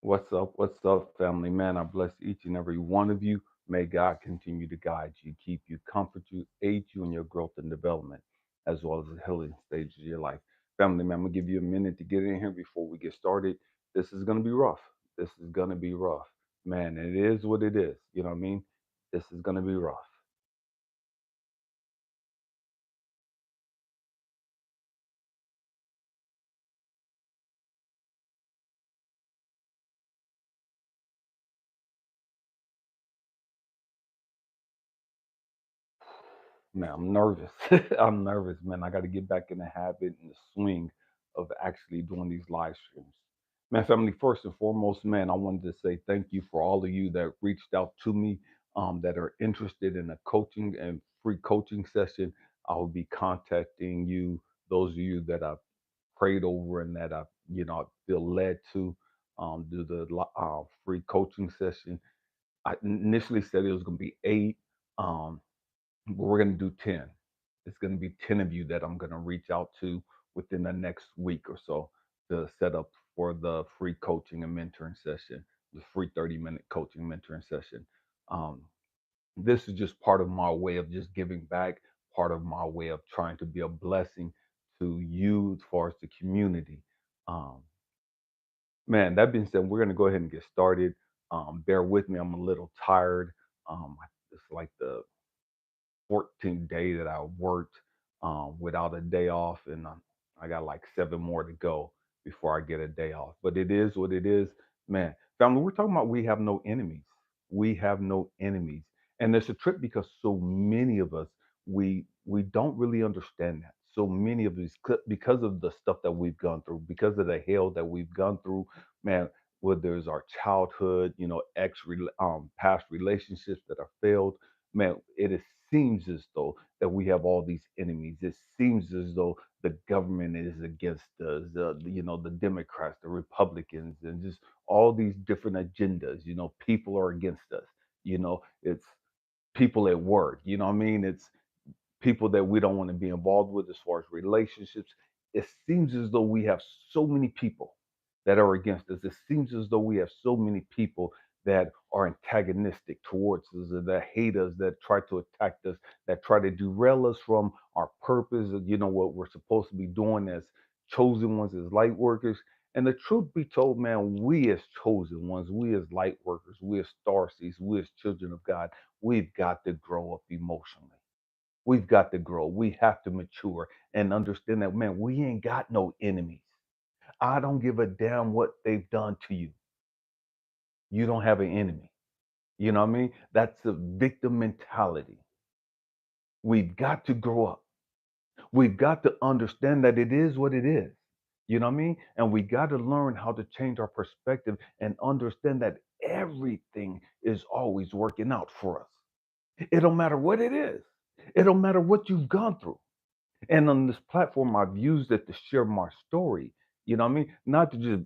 What's up, family? Man, I bless each and every one of you. May God continue to guide you, keep you, comfort you, aid you in your growth and development, as well as the healing stages of your life. Family, man, I'm going to give you a minute to get in here before we get started. This is going to be rough. This is going to be rough. Man, it is what it is. You know what I mean? This is going to be rough. Man, I'm nervous. I'm nervous, man. I got to get back in the habit and the swing of actually doing these live streams. Man, family, first and foremost, man, I wanted to say thank you for all of you that reached out to me that are interested in a coaching and free coaching session. I will be contacting you, those of you that I've prayed over and that I feel led to do the free coaching session. I initially said it was going to be eight. Um, but we're going to do 10. It's going to be 10 of you that I'm going to reach out to within the next week or so to set up for the free coaching and mentoring session, the free 30-minute coaching mentoring session. Um, this is just part of my way of just giving back, part of my way of trying to be a blessing to you as far as the community. Um, Man, that being said, we're going to go ahead and get started. Bear with me, I'm a little tired. It's like the 14th day that I worked without a day off, and I got like seven more to go before I get a day off. But it is what it is, man. Family, we're talking about we have no enemies. We have no enemies, and it's a trip because so many of us we don't really understand that. So many of us, because of the stuff that we've gone through, because of the hell that we've gone through, man. Whether it's our childhood, past relationships that are failed, man, seems as though that we have all these enemies. It seems as though the government is against us, the Democrats, the Republicans, and just all these different agendas. People are against us. It's people at work. You know what I mean? It's people that we don't want to be involved with as far as relationships. It seems as though we have so many people that are against us. It seems as though we have so many people that are antagonistic towards us, or that hate us, that try to attack us, that try to derail us from our purpose, what we're supposed to be doing as chosen ones, as light workers. And the truth be told, man, we as chosen ones, we as light workers, we as star seeds, we as children of God, we've got to grow up emotionally. We've got to grow. We have to mature and understand that, man, we ain't got no enemies. I don't give a damn what they've done to you. You don't have an enemy. You know what I mean? That's a victim mentality. We've got to grow up. We've got to understand that it is what it is. You know what I mean? And we got to learn how to change our perspective and understand that everything is always working out for us. It don't matter what it is. It don't matter what you've gone through. And on this platform, I've used it to share my story. You know what I mean? Not to just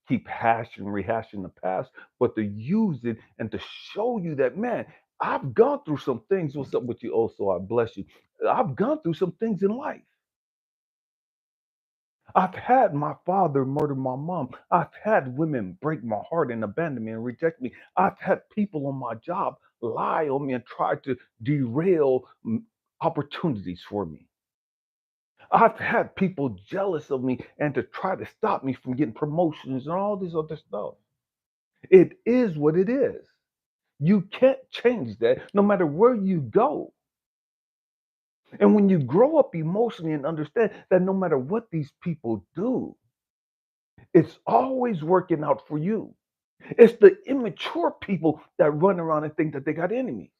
keep rehashing the past, but to use it and to show you that, man, I've gone through some things. What's up with you? Also, I bless you. I've gone through some things in life. I've had my father murder my mom. I've had women break my heart and abandon me and reject me. I've had people on my job lie on me and try to derail opportunities for me. I've had people jealous of me and to try to stop me from getting promotions and all this other stuff. It is what it is. You can't change that no matter where you go. And when you grow up emotionally and understand that no matter what these people do, it's always working out for you. It's the immature people that run around and think that they got enemies.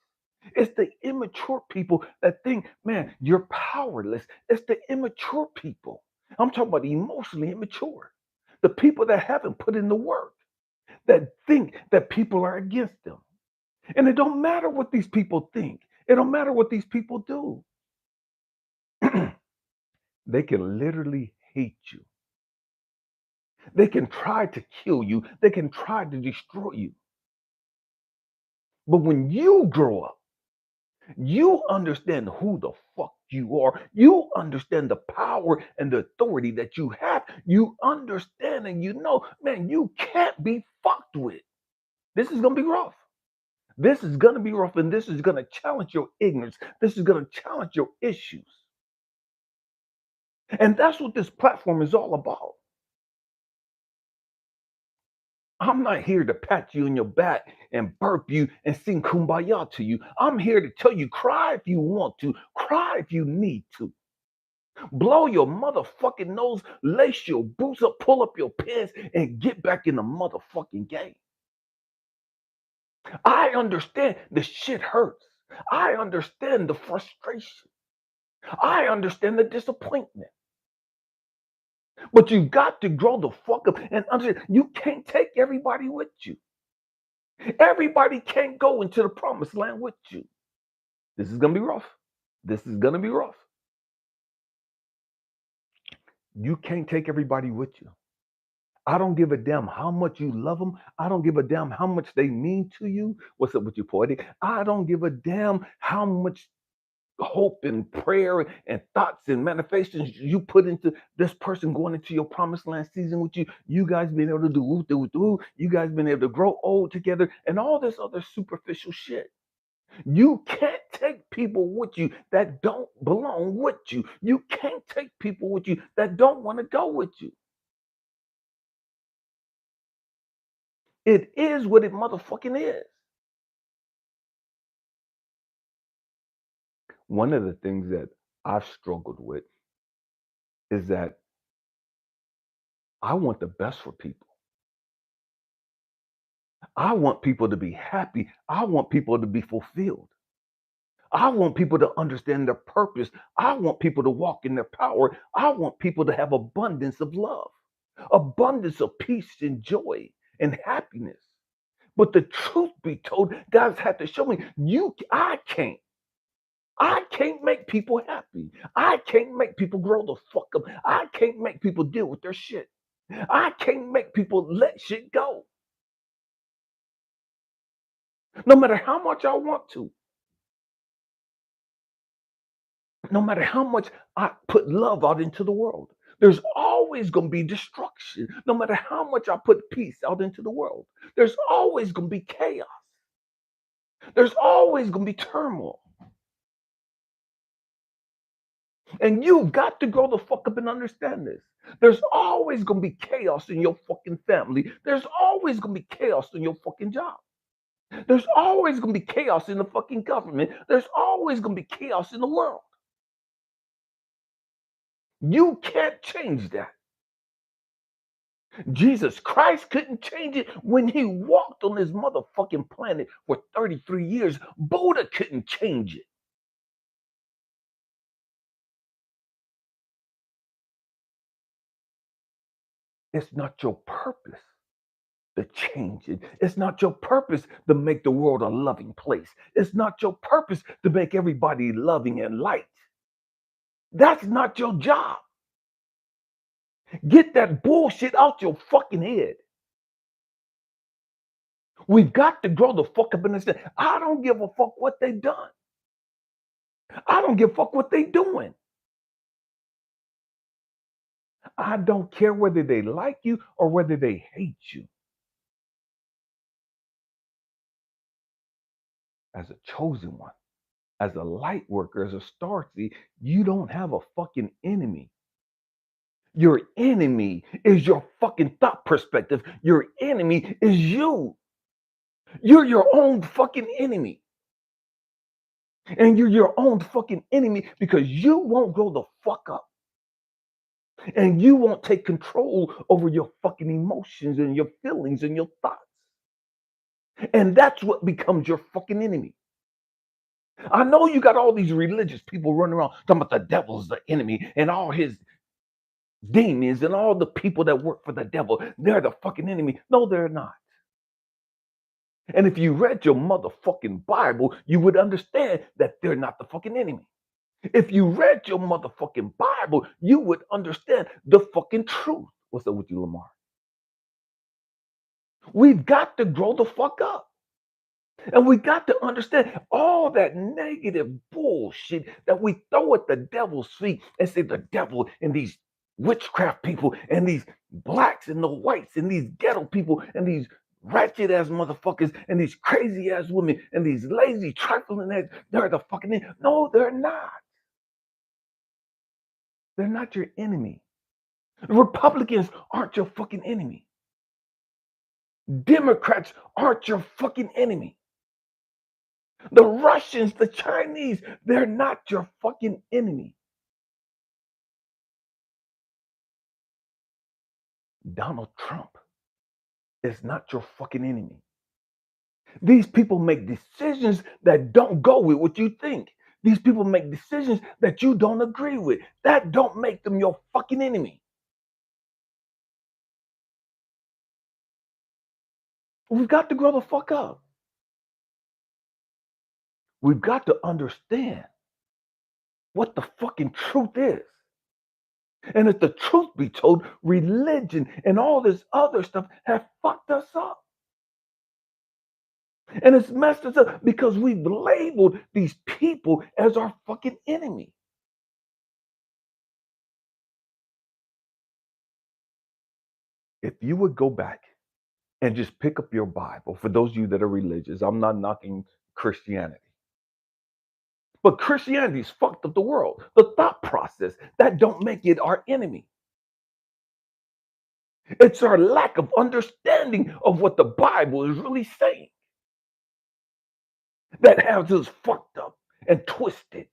It's the immature people that think, man, you're powerless. It's the immature people. I'm talking about emotionally immature. The people that haven't put in the work, that think that people are against them. And it don't matter what these people think. It don't matter what these people do. They can literally hate you. They can try to kill you. They can try to destroy you. But when you grow up, you understand who the fuck you are. You understand the power and the authority that you have. You understand and you know, man, you can't be fucked with. This is going to be rough. This is going to be rough, and this is going to challenge your ignorance. This is going to challenge your issues. And that's what this platform is all about. I'm not here to pat you on your back and burp you and sing kumbaya to you. I'm here to tell you, cry if you want to, cry if you need to. Blow your motherfucking nose, lace your boots up, pull up your pants, and get back in the motherfucking game. I understand the shit hurts. I understand the frustration. I understand the disappointment. But you got to grow the fuck up and understand you can't take everybody with you. Everybody can't go into the promised land with you. This is going to be rough. This is going to be rough. You can't take everybody with you. I don't give a damn how much you love them. I don't give a damn how much they mean to you. What's up with you, poetic? I don't give a damn how much hope and prayer and thoughts and manifestations you put into this person going into your promised land season with you. You guys been able to do, you guys been able to grow old together and all this other superficial shit. You can't take people with you that don't belong with you. You can't take people with you that don't want to go with you. It is what it motherfucking is. One of the things that I've struggled with is that I want the best for people. I want people to be happy. I want people to be fulfilled. I want people to understand their purpose. I want people to walk in their power. I want people to have abundance of love, abundance of peace and joy and happiness. But the truth be told, God's had to show me I can't. I can't make people happy. I can't make people grow the fuck up. I can't make people deal with their shit. I can't make people let shit go. No matter how much I want to. No matter how much I put love out into the world, there's always going to be destruction. No matter how much I put peace out into the world, there's always going to be chaos. There's always going to be turmoil. And you've got to grow the fuck up and understand this. There's always going to be chaos in your fucking family. There's always going to be chaos in your fucking job. There's always going to be chaos in the fucking government. There's always going to be chaos in the world. You can't change that. Jesus Christ couldn't change it when he walked on this motherfucking planet for 33 years. Buddha couldn't change it. It's not your purpose to change it. It's not your purpose to make the world a loving place. It's not your purpose to make everybody loving and light. That's not your job. Get that bullshit out your fucking head. We've got to grow the fuck up and understand. I don't give a fuck what they done. I don't give a fuck what they doing. I don't care whether they like you or whether they hate you. As a chosen one, as a light worker, as a star seed, you don't have a fucking enemy. Your enemy is your fucking thought perspective. Your enemy is you. You're your own fucking enemy. And you're your own fucking enemy because you won't grow the fuck up. And you won't take control over your fucking emotions and your feelings and your thoughts. And that's what becomes your fucking enemy. I know you got all these religious people running around talking about the devil's the enemy and all his demons and all the people that work for the devil. They're the fucking enemy. No, they're not. And if you read your motherfucking Bible, you would understand that they're not the fucking enemy. If you read your motherfucking Bible, you would understand the fucking truth. What's up with you, Lamar? We've got to grow the fuck up. And we got to understand all that negative bullshit that we throw at the devil's feet and say the devil and these witchcraft people and these blacks and the whites and these ghetto people and these ratchet ass motherfuckers and these crazy ass women and these lazy trifling ass, they're the fucking enemy. No, they're not. They're not your enemy. The Republicans aren't your fucking enemy. Democrats aren't your fucking enemy. The Russians, the Chinese, they're not your fucking enemy. Donald Trump is not your fucking enemy. These people make decisions that don't go with what you think. These people make decisions that you don't agree with. That don't make them your fucking enemy. We've got to grow the fuck up. We've got to understand what the fucking truth is. And if the truth be told, religion and all this other stuff have fucked us up. And it's messed us up because we've labeled these people as our fucking enemy. If you would go back and just pick up your Bible, for those of you that are religious, I'm not knocking Christianity. But Christianity's fucked up the world. The thought process, that don't make it our enemy. It's our lack of understanding of what the Bible is really saying that has us fucked up and twisted.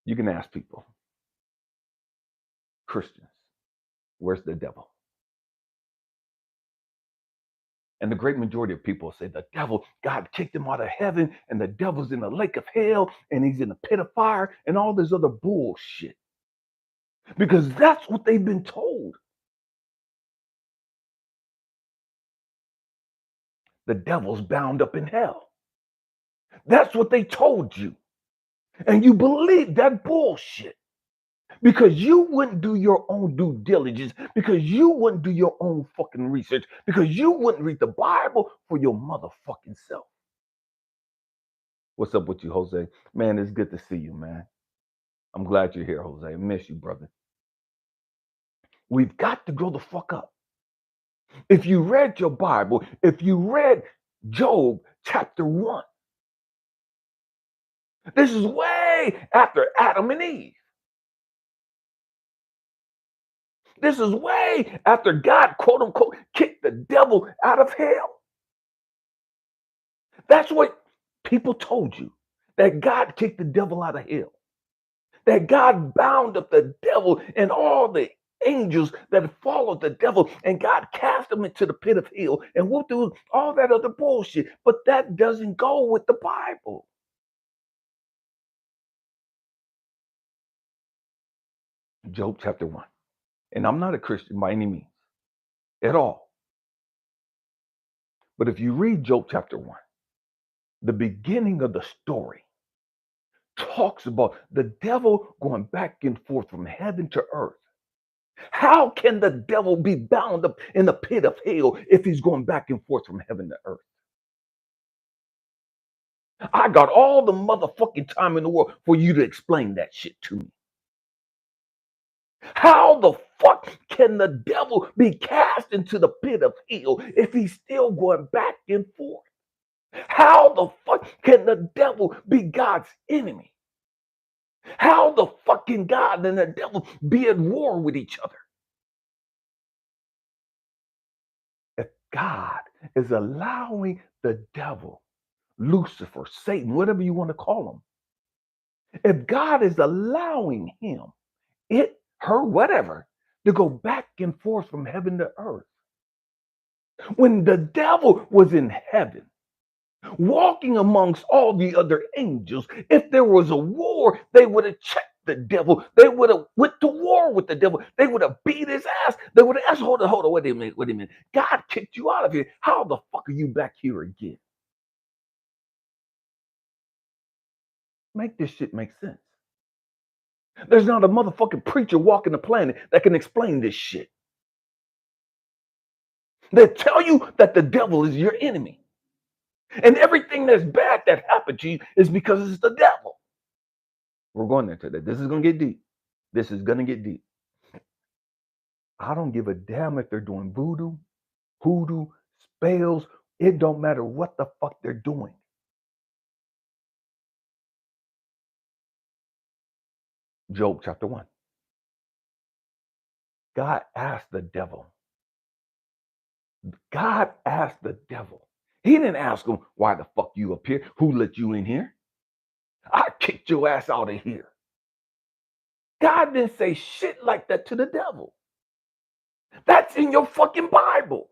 You can ask people, Christians, where's the devil? And the great majority of people say the devil, God kicked him out of heaven, and the devil's in the lake of hell, and he's in the pit of fire, and all this other bullshit. Because that's what they've been told. The devil's bound up in hell. That's what they told you. And you believe that bullshit. Because you wouldn't do your own due diligence, because you wouldn't do your own fucking research, because you wouldn't read the Bible for your motherfucking self. What's up with you, Jose? Man, it's good to see you, man. I'm glad you're here, Jose. I miss you, brother. We've got to grow the fuck up. If you read your Bible, if you read Job chapter 1, this is way after Adam and Eve. This is way after God, quote unquote, kicked the devil out of hell. That's what people told you, that God kicked the devil out of hell, that God bound up the devil and all the angels that followed the devil, and God cast them into the pit of hell, and we'll do all that other bullshit. But that doesn't go with the Bible. Job chapter 1. And I'm not a Christian by any means at all. But if you read Job chapter 1, the beginning of the story talks about the devil going back and forth from heaven to earth. How can the devil be bound up in the pit of hell if he's going back and forth from heaven to earth? I got all the motherfucking time in the world for you to explain that shit to me. How the fuck can the devil be cast into the pit of hell if he's still going back and forth? How the fuck can the devil be God's enemy? How the fuck can God and the devil be at war with each other? If God is allowing the devil, Lucifer, Satan, whatever you want to call him, if God is allowing him, it, her, whatever, to go back and forth from heaven to earth, when the devil was in heaven, walking amongst all the other angels, if there was a war, they would have checked the devil. They would have went to war with the devil. They would have beat his ass. They would have asked, hold on, wait a minute. God kicked you out of here. How the fuck are you back here again? Make this shit make sense. There's not a motherfucking preacher walking the planet that can explain this shit. They tell you that the devil is your enemy. And everything that's bad that happened to you is because it's the devil. We're going there today. This is going to get deep. This is going to get deep. I don't give a damn if they're doing voodoo, hoodoo, spells. It don't matter what the fuck they're doing. Job chapter 1. God asked the devil. God asked the devil. He didn't ask him, why the fuck you up here? Who let you in here? I kicked your ass out of here. God didn't say shit like that to the devil. That's in your fucking Bible.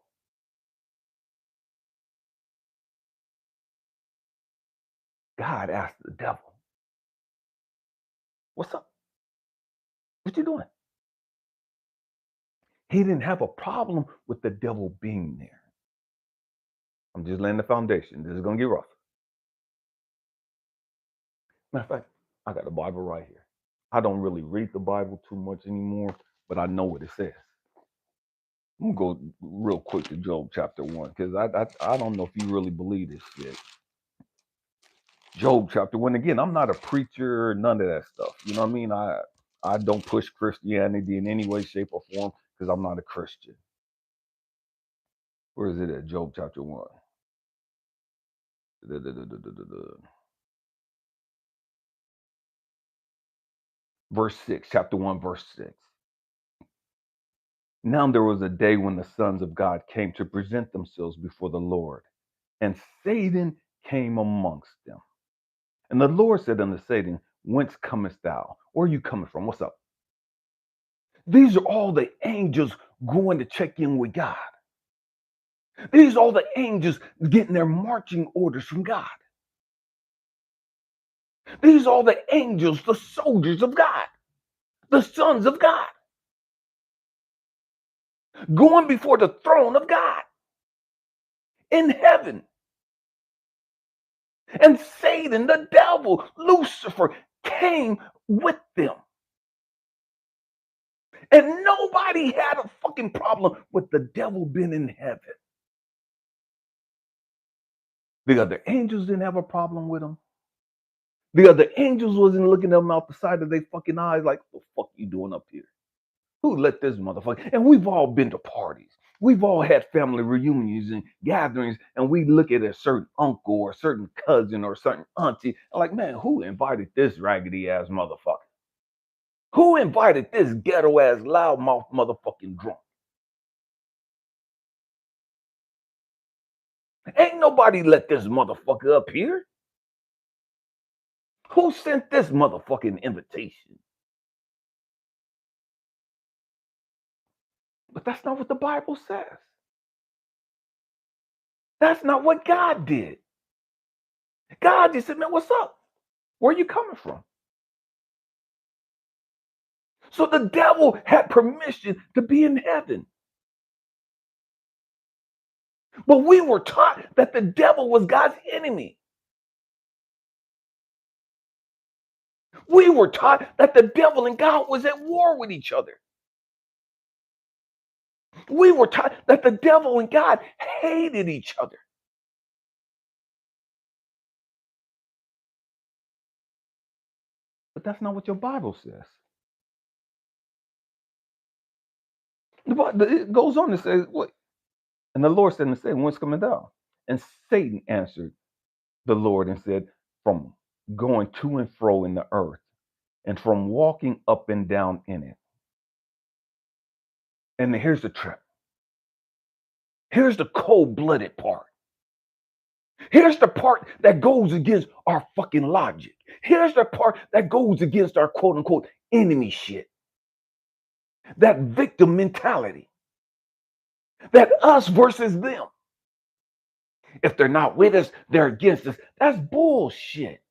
God asked the devil, what's up? What you doing? He didn't have a problem with the devil being there. I'm just laying the foundation. This is going to get rough. Matter of fact, I got the Bible right here. I don't really read the Bible too much anymore, but I know what it says. I'm going to go real quick to Job chapter 1, because I don't know if you really believe this shit. Job chapter 1, again, I'm not a preacher, none of that stuff. You know what I mean? I don't push Christianity in any way, shape, or form, because I'm not a Christian. Where is it at? Job chapter 1. Verse 6, chapter 1, verse 6. Now there was a day when the sons of God came to present themselves before the Lord, and Satan came amongst them. And the Lord said unto Satan, whence comest thou? Where are you coming from? What's up? These are all the angels going to check in with God. These are all the angels getting their marching orders from God. These are all the angels, the soldiers of God, the sons of God, going before the throne of God in heaven. And Satan, the devil, Lucifer, came with them. And nobody had a fucking problem with the devil being in heaven. The other angels didn't have a problem with him. The other angels wasn't looking at them out the side of their fucking eyes like, what the fuck you doing up here? Who let this motherfucker? And we've all been to parties. We've all had family reunions and gatherings, and we look at a certain uncle or a certain cousin or a certain auntie, and like, man, who invited this raggedy ass motherfucker? Who invited this ghetto ass loudmouth motherfucking drunk? Ain't nobody let this motherfucker up here. Who sent this motherfucking invitation? But that's not what the Bible says. That's not what God did. God just said, man, what's up? Where are you coming from? So the devil had permission to be in heaven. But we were taught that the devil was God's enemy. We were taught that the devil and God was at war with each other. We were taught that the devil and God hated each other. But that's not what your Bible says. It goes on to say, what? And the Lord said, whence coming down? And Satan answered the Lord and said, from going to and fro in the earth, and from walking up and down in it. And here's the trip. Here's the cold-blooded part. Here's the part that goes against our fucking logic. Here's the part that goes against our quote unquote enemy shit. That victim mentality. That us versus them. If they're not with us, they're against us. That's bullshit.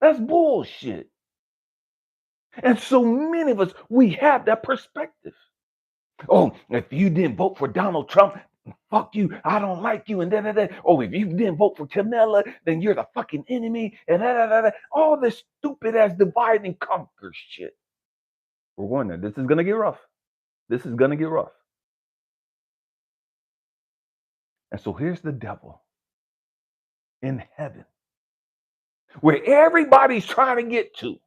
That's bullshit. And so many of us, we have that perspective. Oh, if you didn't vote for Donald Trump, fuck you, I don't like you, and da da da. Oh, if you didn't vote for Kamala, then you're the fucking enemy, and da da da da. All this stupid ass divide and conquer shit. We're going there. This is gonna get rough. This is gonna get rough. And so here's the devil in heaven where everybody's trying to get to.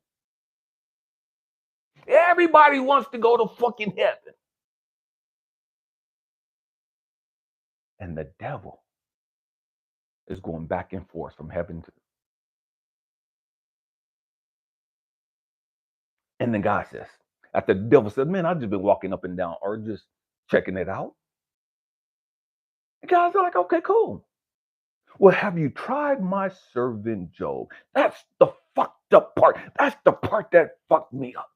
Everybody wants to go to fucking heaven. And the devil is going back and forth from heaven to. And then God says, after the devil said, man, I've just been walking up and down earth, just checking it out. And God's like, okay, cool. Well, have you tried my servant Job? That's the fucked up part. That's the part that fucked me up.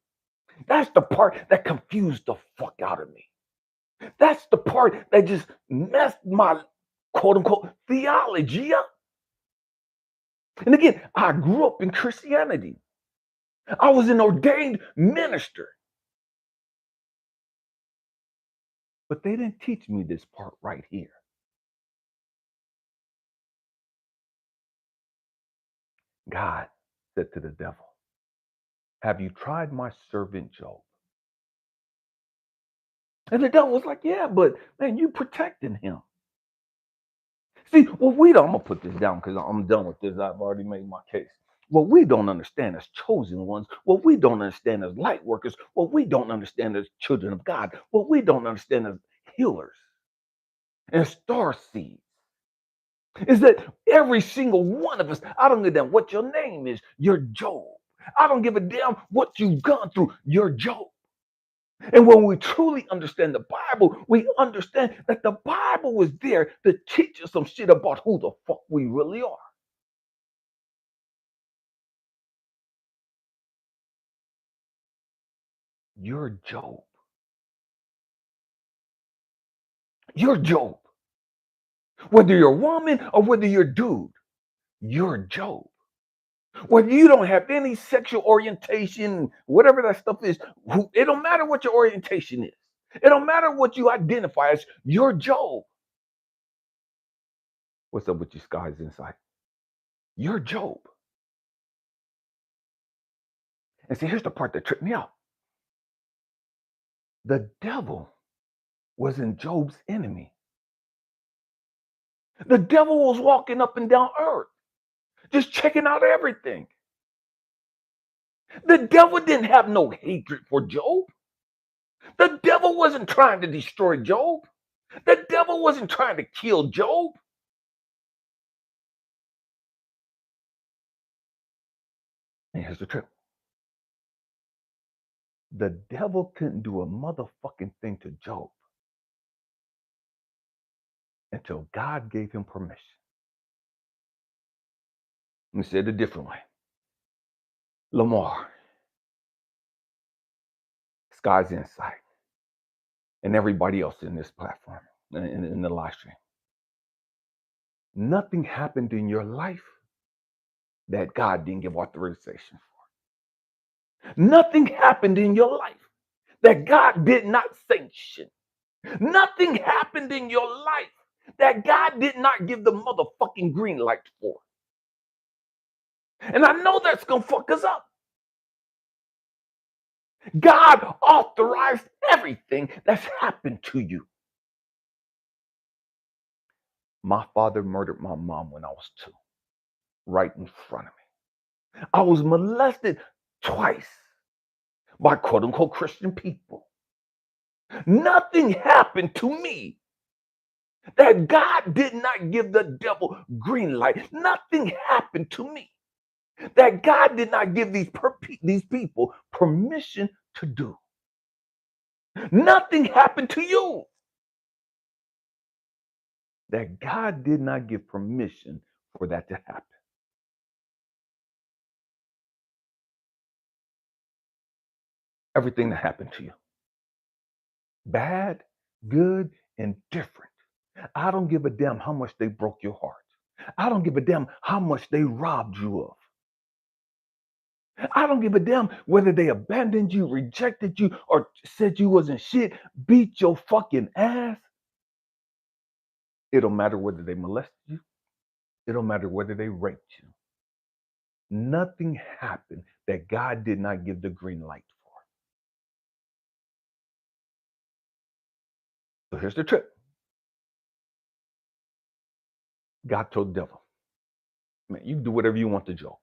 That's the part that confused the fuck out of me. That's the part that just messed my quote unquote theology up. And again, I grew up in Christianity. I was an ordained minister. But they didn't teach me this part right here. God said to the devil, have you tried my servant Job? And the devil was like, yeah, but man, you protecting him. See, what we don't, I'm going to put this down because I'm done with this. I've already made my case. What we don't understand as chosen ones, what we don't understand as light workers, what we don't understand as children of God, what we don't understand as healers and star seeds, is that every single one of us, I don't give a damn what your name is, you're Job. I don't give a damn what you've gone through, you're Job. And when we truly understand the Bible, we understand that the Bible was there to teach us some shit about who the fuck we really are. You're Job. You're Job. Whether you're a woman or whether you're a dude, you're Job. Whether you don't have any sexual orientation, whatever that stuff is, it don't matter what your orientation is. It don't matter what you identify as, you're Job. What's up with you guys inside? You're Job. And see, here's the part that tripped me out. The devil wasn't Job's enemy. The devil was walking up and down earth, just checking out everything. The devil didn't have no hatred for Job. The devil wasn't trying to destroy Job. The devil wasn't trying to kill Job. And here's the trick. The devil couldn't do a motherfucking thing to Job until God gave him permission. Let me say it a different way. Lamar, Sky's Insight, and everybody else in this platform, in the live stream. Nothing happened in your life that God didn't give authorization for. Nothing happened in your life that God did not sanction. Nothing happened in your life that God did not give the motherfucking green light for. And I know that's going to fuck us up. God authorized everything that's happened to you. My father murdered my mom when I was 2, right in front of me. I was molested twice by quote unquote Christian people. Nothing happened to me that God did not give the devil green light. Nothing happened to me that God did not give these people permission to do. Nothing happened to you that God did not give permission for that to happen. Everything that happened to you, bad, good, and different. I don't give a damn how much they broke your heart. I don't give a damn how much they robbed you of. I don't give a damn whether they abandoned you, rejected you, or said you wasn't shit, beat your fucking ass. It don't matter whether they molested you. It don't matter whether they raped you. Nothing happened that God did not give the green light for. So here's the trick. God told the devil, man, you can do whatever you want to Job.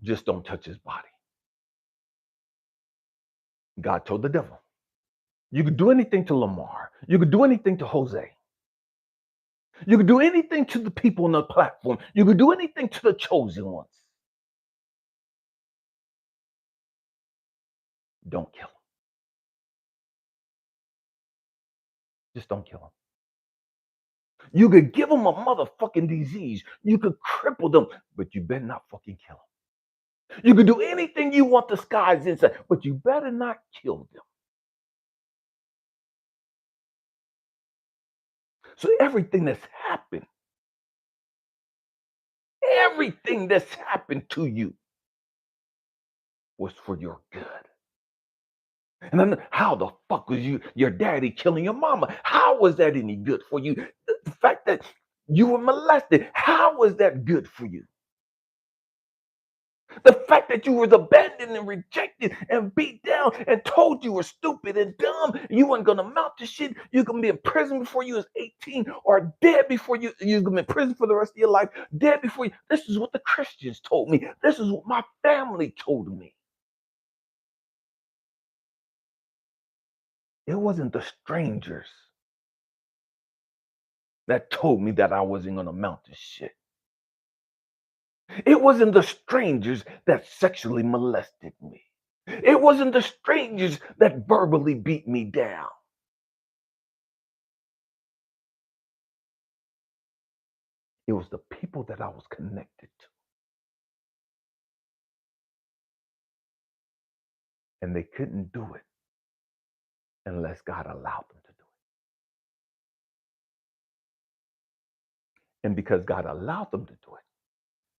Just don't touch his body. God told the devil, you could do anything to Lamar. You could do anything to Jose. You could do anything to the people on the platform. You could do anything to the chosen ones. Don't kill him. Just don't kill him. You could give them a motherfucking disease. You could cripple them, but you better not fucking kill them. You could do anything you want the skies inside, but you better not kill them. So everything that's happened to you was for your good. And then how the fuck was your daddy killing your mama? How was that any good for you? The fact that you were molested, how was that good for you? The fact that you was abandoned and rejected and beat down and told you were stupid and dumb, you weren't gonna amount to shit. You're gonna be in prison before you was 18, or dead before you're gonna be in prison for the rest of your life, dead before you. This is what the Christians told me. This is what my family told me. It wasn't the strangers that told me that I wasn't gonna amount to shit. It wasn't the strangers that sexually molested me. It wasn't the strangers that verbally beat me down. It was the people that I was connected to. And they couldn't do it unless God allowed them to do it. And because God allowed them to do it,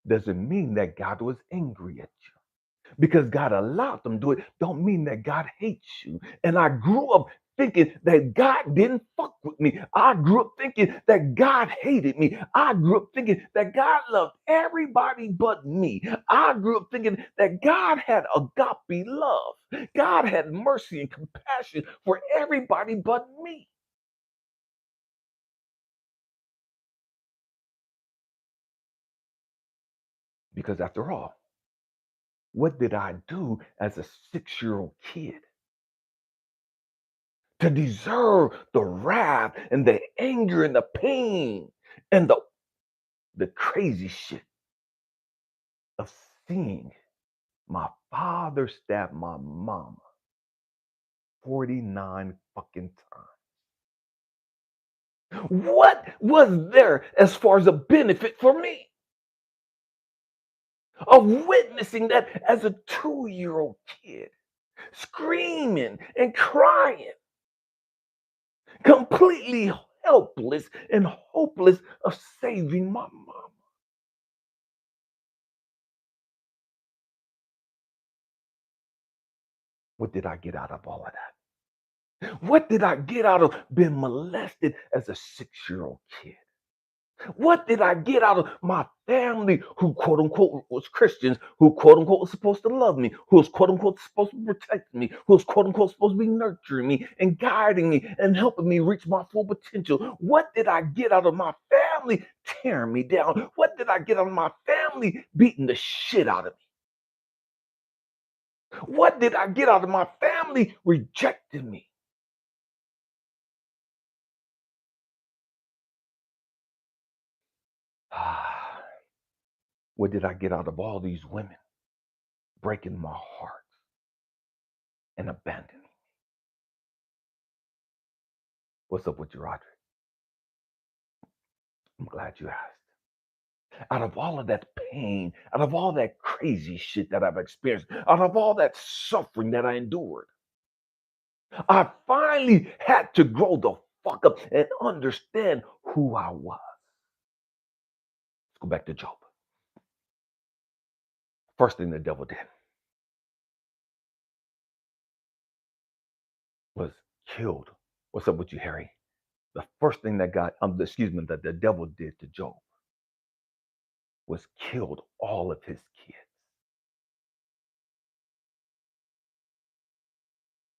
doesn't mean that God was angry at you. Because God allowed them to do it, don't mean that God hates you. And I grew up thinking that God didn't fuck with me. I grew up thinking that God hated me. I grew up thinking that God loved everybody but me. I grew up thinking that God had agape love. God had mercy and compassion for everybody but me. Because after all, what did I do as a 6-year-old kid to deserve the wrath and the anger and the pain and the crazy shit of seeing my father stab my mama 49 fucking times? What was there as far as a benefit for me of witnessing that as a 2-year-old kid, screaming and crying, completely helpless and hopeless of saving my mom? What did I get out of all of that? What did I get out of being molested as a 6-year-old kid? What did I get out of my family who quote unquote was Christians, who quote unquote was supposed to love me, who was quote unquote supposed to protect me, who was quote unquote supposed to be nurturing me and guiding me and helping me reach my full potential? What did I get out of my family tearing me down? What did I get out of my family beating the shit out of me? What did I get out of my family rejecting me? What did I get out of all these women breaking my heart and abandoning me? What's up with you, Roderick? I'm glad you asked. Out of all of that pain, out of all that crazy shit that I've experienced, out of all that suffering that I endured, I finally had to grow the fuck up and understand who I was. Let's go back to Job. First thing the devil did was killed. What's up with you, Harry? The first thing that the devil did to Job was killed all of his kids.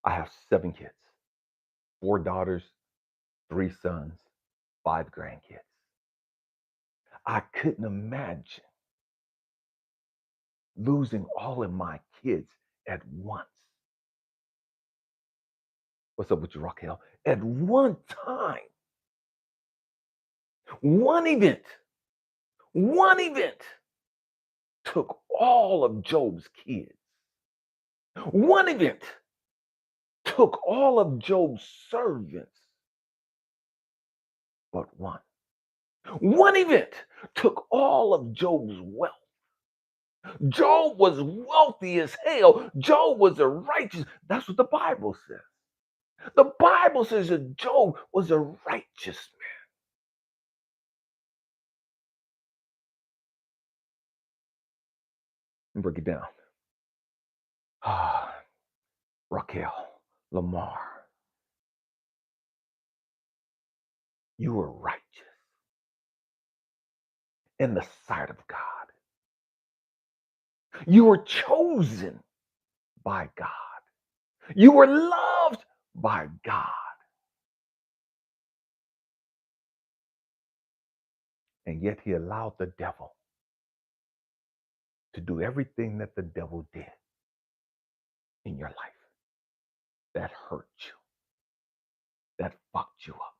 I have 7 kids, 4 daughters, 3 sons, 5 grandkids. I couldn't imagine losing all of my kids at once. What's up with you, Raquel? At one time, one event, one event took all of Job's kids. One event took all of Job's servants, but one. One event took all of Job's wealth. Job was wealthy as hell. Job was a righteous. That's what the Bible says. The Bible says that Job was a righteous man. Let me break it down. Ah, Raquel, Lamar, you were righteous in the sight of God. You were chosen by God. You were loved by God. And yet he allowed the devil to do everything that the devil did in your life that hurt you, that fucked you up.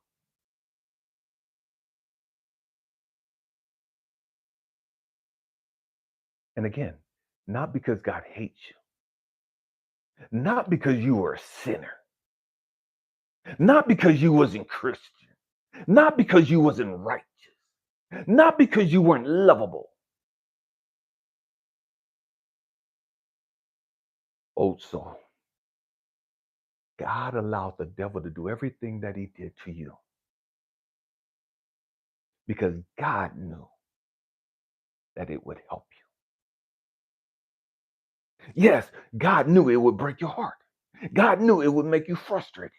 And again, not because God hates you, not because you were a sinner, not because you wasn't Christian, not because you wasn't righteous, not because you weren't lovable. Old soul, God allowed the devil to do everything that he did to you because God knew that it would help you. Yes, God knew it would break your heart. God knew it would make you frustrated.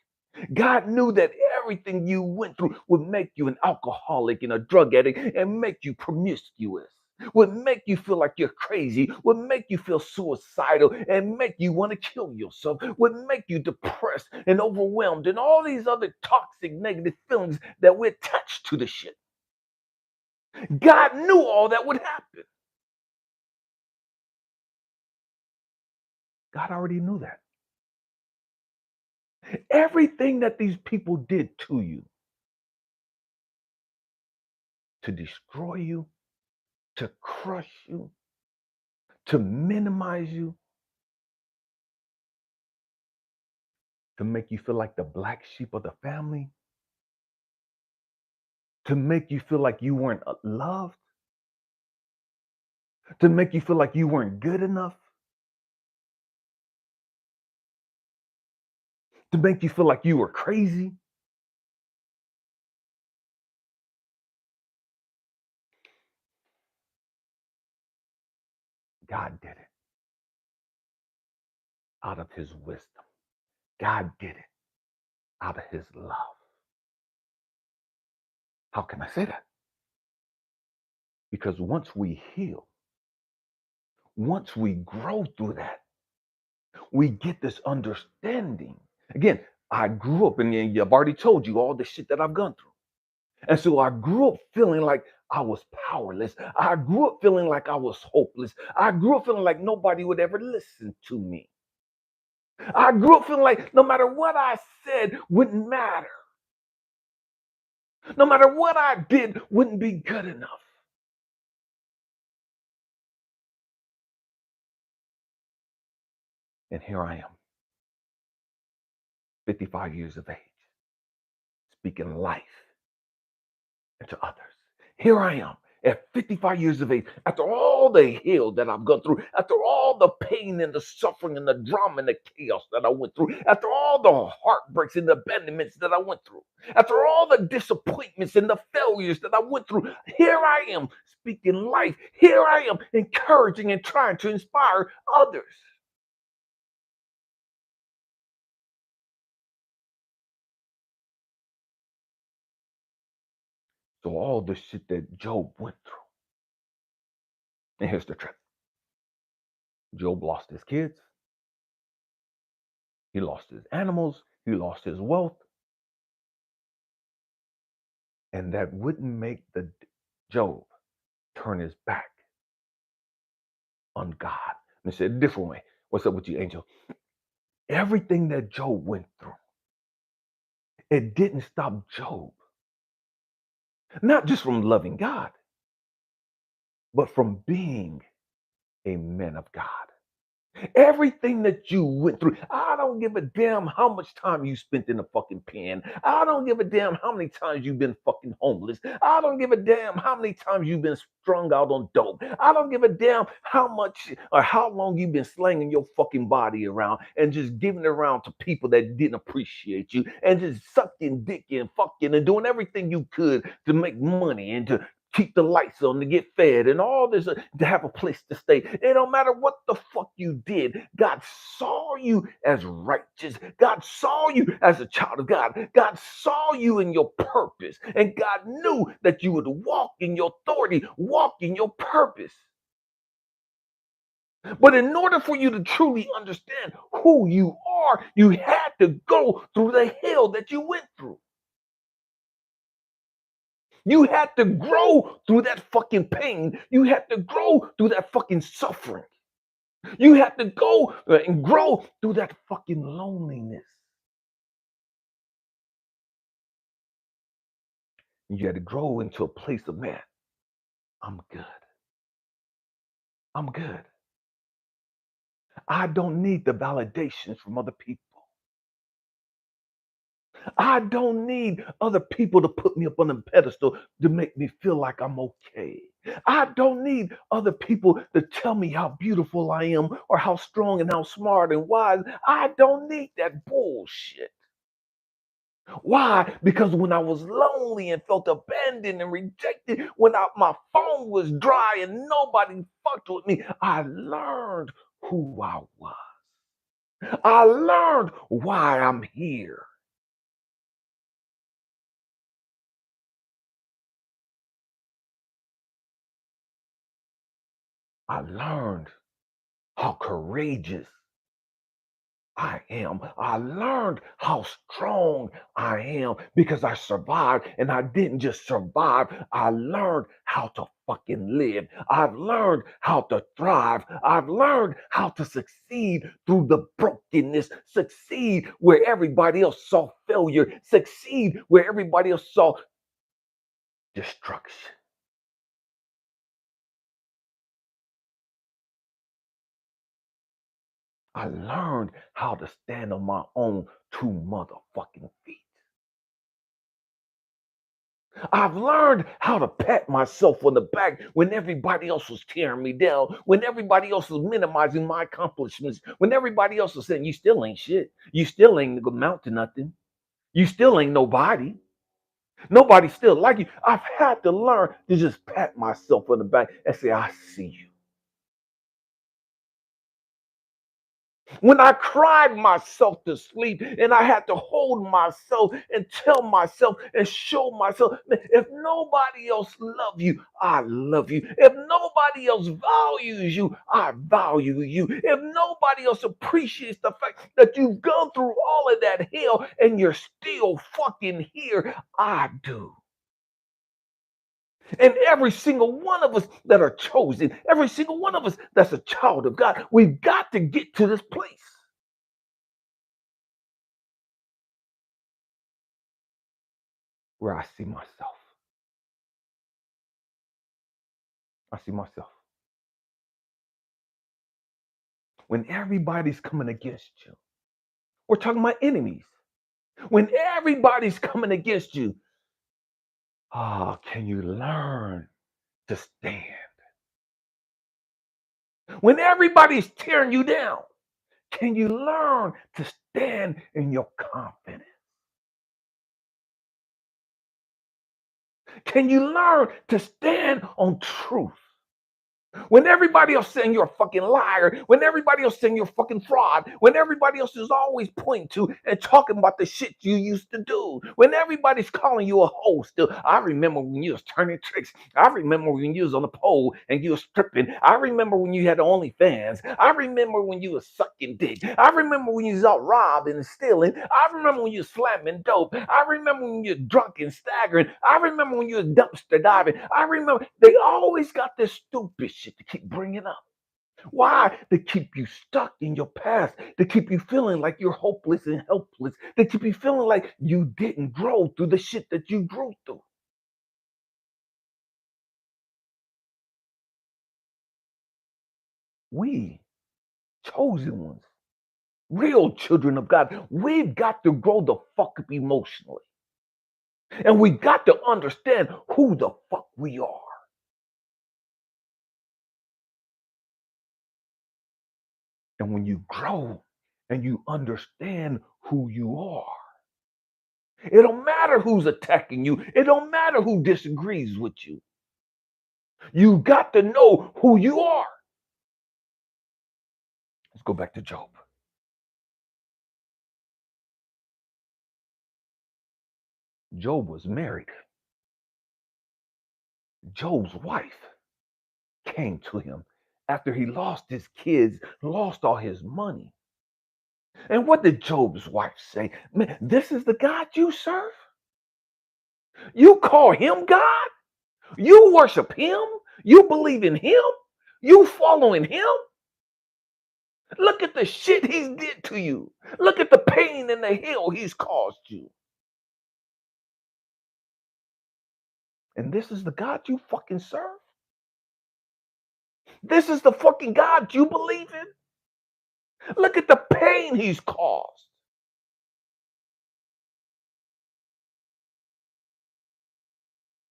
God knew that everything you went through would make you an alcoholic and a drug addict and make you promiscuous, would make you feel like you're crazy, would make you feel suicidal and make you want to kill yourself, would make you depressed and overwhelmed and all these other toxic negative feelings that we attach to the shit. God knew all that would happen. God already knew that. Everything that these people did to you to destroy you, to crush you, to minimize you, to make you feel like the black sheep of the family, to make you feel like you weren't loved, to make you feel like you weren't good enough, to make you feel like you were crazy. God did it out of his wisdom. God did it out of his love. How can I say that? Because once we heal, once we grow through that, we get this understanding. Again, I grew up, and I've already told you all the shit that I've gone through. And so I grew up feeling like I was powerless. I grew up feeling like I was hopeless. I grew up feeling like nobody would ever listen to me. I grew up feeling like no matter what I said wouldn't matter. No matter what I did wouldn't be good enough. And here I am, 55 years of age, speaking life into others. Here I am at 55 years of age, after all the hell that I've gone through, after all the pain and the suffering and the drama and the chaos that I went through, after all the heartbreaks and the abandonments that I went through, after all the disappointments and the failures that I went through, here I am speaking life. Here I am encouraging and trying to inspire others. So all the shit that Job went through. And here's the trick. Job lost his kids. He lost his animals. He lost his wealth. And that wouldn't make the Job turn his back on God. Let me say it a different way. What's up with you, Angel? Everything that Job went through, it didn't stop Job, not just from loving God, but from being a man of God. Everything that you went through, I don't give a damn how much time you spent in the fucking pen. I don't give a damn how many times you've been fucking homeless. I don't give a damn how many times you've been strung out on dope. I don't give a damn how much or how long you've been slanging your fucking body around and just giving it around to people that didn't appreciate you and just sucking dick and fucking and doing everything you could to make money and to keep the lights on, to get fed and all this, to have a place to stay. It don't matter what the fuck you did. God saw you as righteous. God saw you as a child of God. God saw you in your purpose. And God knew that you would walk in your authority, walk in your purpose. But in order for you to truly understand who you are, you had to go through the hell that you went through. You had to grow through that fucking pain. You had to grow through that fucking suffering. You had to go and grow through that fucking loneliness. You had to grow into a place of, man, I'm good. I'm good. I don't need the validations from other people. I don't need other people to put me up on a pedestal to make me feel like I'm okay. I don't need other people to tell me how beautiful I am or how strong and how smart and wise. I don't need that bullshit. Why? Because when I was lonely and felt abandoned and rejected, when my phone was dry and nobody fucked with me, I learned who I was. I learned why I'm here. I learned how courageous I am. I learned how strong I am because I survived, and I didn't just survive. I learned how to fucking live. I've learned how to thrive. I've learned how to succeed through the brokenness, succeed where everybody else saw failure, succeed where everybody else saw destruction. I learned how to stand on my own two motherfucking feet. I've learned how to pat myself on the back when everybody else was tearing me down, when everybody else was minimizing my accomplishments, when everybody else was saying, you still ain't shit. You still ain't amount to nothing. You still ain't nobody. Nobody still like you. I've had to learn to just pat myself on the back and say, I see you. When I cried myself to sleep and I had to hold myself and tell myself and show myself, if nobody else loves you, I love you. If nobody else values you, I value you. If nobody else appreciates the fact that you've gone through all of that hell and you're still fucking here, I do. And every single one of us that are chosen, every single one of us that's a child of God, we've got to get to this place where I see myself. I see myself. When everybody's coming against you, we're talking about enemies. When everybody's coming against you, can you learn to stand? When everybody's tearing you down, can you learn to stand in your confidence? Can you learn to stand on truth? When everybody else saying you're a fucking liar, when everybody else saying you're a fucking fraud, when everybody else is always pointing to and talking about the shit you used to do, when everybody's calling you a hoe still. I remember when you was turning tricks. I remember when you was on the pole and you was stripping. I remember when you had OnlyFans. I remember when you was sucking dick. I remember when you was out robbing and stealing. I remember when you was slamming dope. I remember when you were drunk and staggering. I remember when you was dumpster diving. I remember they always got this stupid shit to keep bringing up. Why? To keep you stuck in your past, to keep you feeling like you're hopeless and helpless, to keep you feeling like you didn't grow through the shit that you grew through. We, chosen ones, real children of God, we've got to grow the fuck up emotionally. And we got to understand who the fuck we are. And when you grow and you understand who you are, it don't matter who's attacking you. It don't matter who disagrees with you. You got to know who you are. Let's go back to Job. Job was married. Job's wife came to him after he lost his kids, lost all his money. And what did Job's wife say? Man, this is the God you serve? You call him God? You worship him? You believe in him? You following him? Look at the shit he's did to you. Look at the pain and the hell he's caused you. And this is the God you fucking serve? This is the fucking God you believe in? Look at the pain he's caused.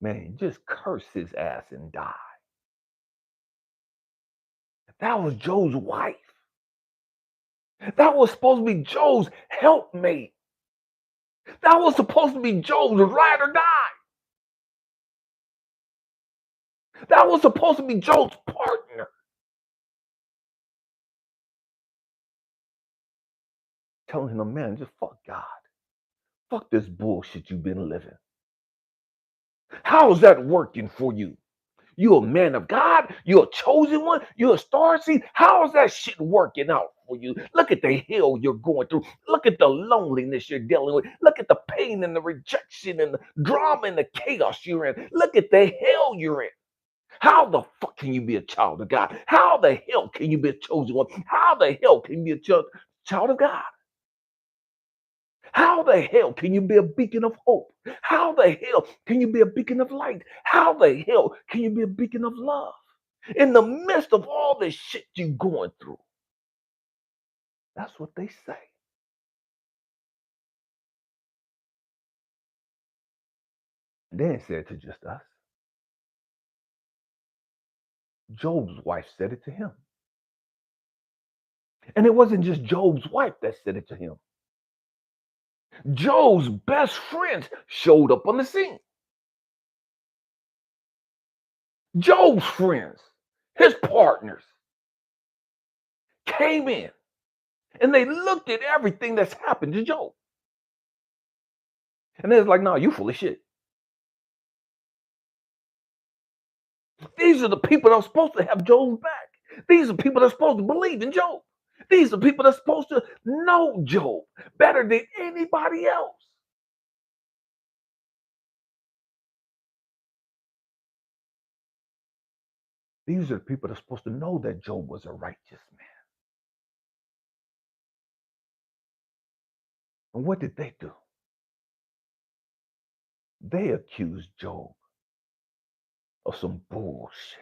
Man, just curse his ass and die. That was Joe's wife. That was supposed to be Joe's helpmate. That was supposed to be Joe's ride or die. That was supposed to be Joe's partner. Telling him, man, just fuck God. Fuck this bullshit you've been living. How's that working for you? You a man of God? You a chosen one? You a star seed? How is that shit working out for you? Look at the hell you're going through. Look at the loneliness you're dealing with. Look at the pain and the rejection and the drama and the chaos you're in. Look at the hell you're in. How the fuck can you be a child of God? How the hell can you be a chosen one? How the hell can you be a child of God? How the hell can you be a beacon of hope? How the hell can you be a beacon of light? How the hell can you be a beacon of love? In the midst of all this shit you're going through. That's what they say. They ain't said it to just us. Job's wife said it to him. And it wasn't just Job's wife that said it to him. Job's best friends showed up on the scene. Job's friends, his partners, came in and they looked at everything that's happened to Job. And they was like, no, you full of shit. These are the people that are supposed to have Job's back. These are people that are supposed to believe in Job. These are people that are supposed to know Job better than anybody else. These are the people that are supposed to know that Job was a righteous man. And what did they do? They accused Job of some bullshit.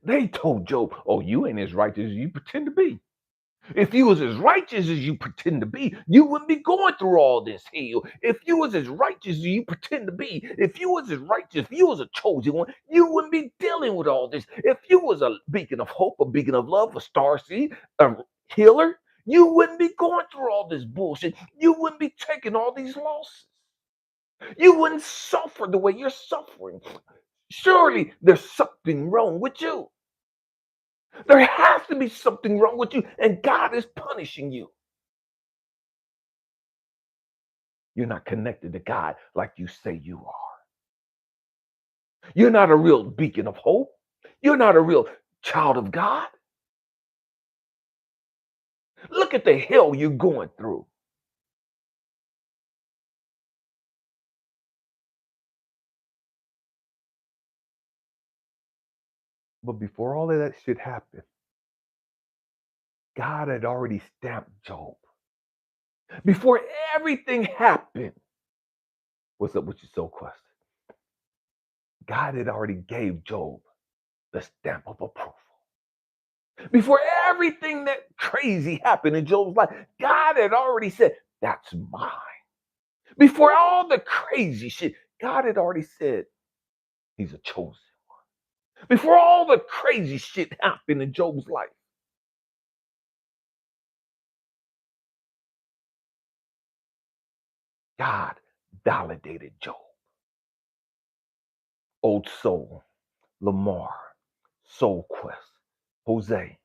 They told Job, oh, you ain't as righteous as you pretend to be. If you was as righteous as you pretend to be, you wouldn't be going through all this hell. If you was as righteous as you pretend to be, if you was as righteous, if you was a chosen one, you wouldn't be dealing with all this. If you was a beacon of hope, a beacon of love, a star seed, a healer, you wouldn't be going through all this bullshit. You wouldn't be taking all these losses. You wouldn't suffer the way you're suffering. Surely there's something wrong with you. There has to be something wrong with you, and God is punishing you. You're not connected to God like you say you are. You're not a real beacon of hope. You're not a real child of God. Look at the hell you're going through. But before all of that shit happened, God had already stamped Job. Before everything happened, what's up with your soul quest? God had already gave Job the stamp of approval. Before everything that crazy happened in Job's life, God had already said, that's mine. Before all the crazy shit, God had already said, he's a chosen one. Before all the crazy shit happened in Job's life, God validated Job. Old Soul, Lamar, Soul Quest, Jose,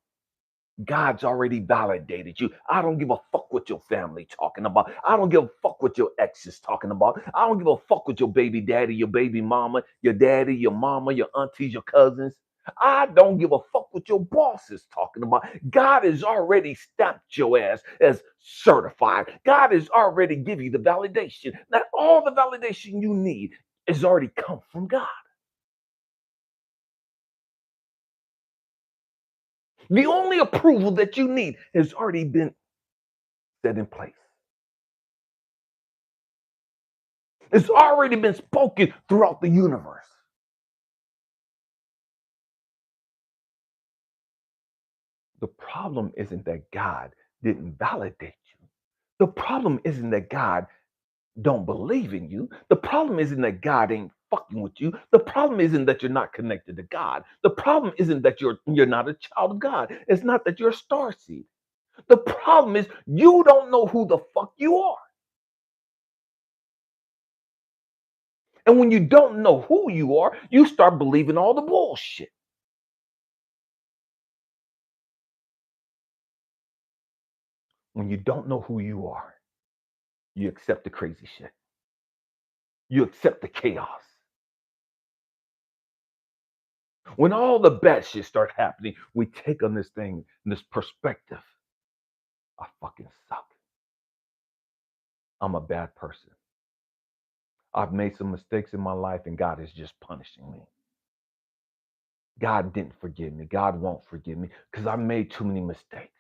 God's already validated you. I don't give a fuck what your family talking about. I don't give a fuck what your ex is talking about. I don't give a fuck what your baby daddy, your baby mama, your daddy, your mama, your aunties, your cousins. I don't give a fuck what your boss is talking about. God has already stamped your ass as certified. God has already given you the validation. That all the validation you need has already come from God. The only approval that you need has already been set in place. It's already been spoken throughout the universe. The problem isn't that God didn't validate you. The problem isn't that God don't believe in you. The problem isn't that God ain't fucking with you. The problem isn't that you're not connected to God. The problem isn't that you're not a child of God. It's not that you're a star seed. The problem is you don't know who the fuck you are. And when you don't know who you are, you start believing all the bullshit. When you don't know who you are, you accept the crazy shit. You accept the chaos. When all the bad shit start happening, we take on this thing, this perspective. I fucking suck. I'm a bad person. I've made some mistakes in my life and God is just punishing me. God didn't forgive me. God won't forgive me because I made too many mistakes.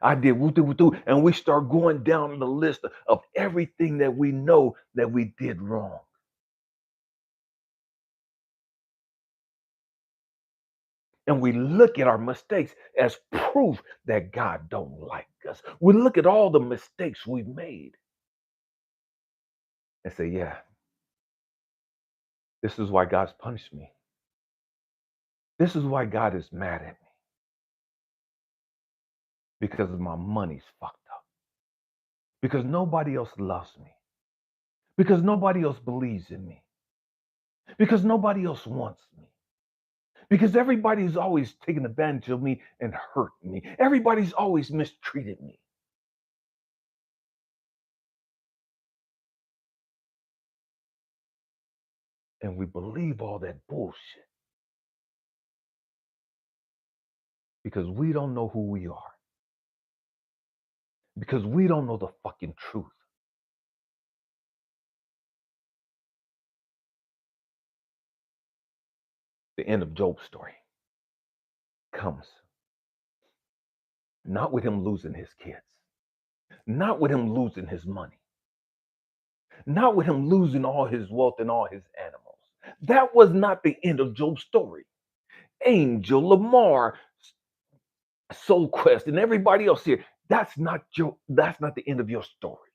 I did woo-doo, and we start going down the list of everything that we know that we did wrong. And we look at our mistakes as proof that God don't like us. We look at all the mistakes we've made and say, yeah, this is why God's punished me. This is why God is mad at me. Because my money's fucked up. Because nobody else loves me. Because nobody else believes in me. Because nobody else wants me. Because everybody's always taken advantage of me and hurt me. Everybody's always mistreated me. And we believe all that bullshit because we don't know who we are. Because we don't know the fucking truth. The end of Job's story comes not with him losing his kids, not with him losing his money, not with him losing all his wealth and all his animals. That was not the end of Job's story. Angel, Lamar, Soul Quest, and everybody else here, that's not the end of your story.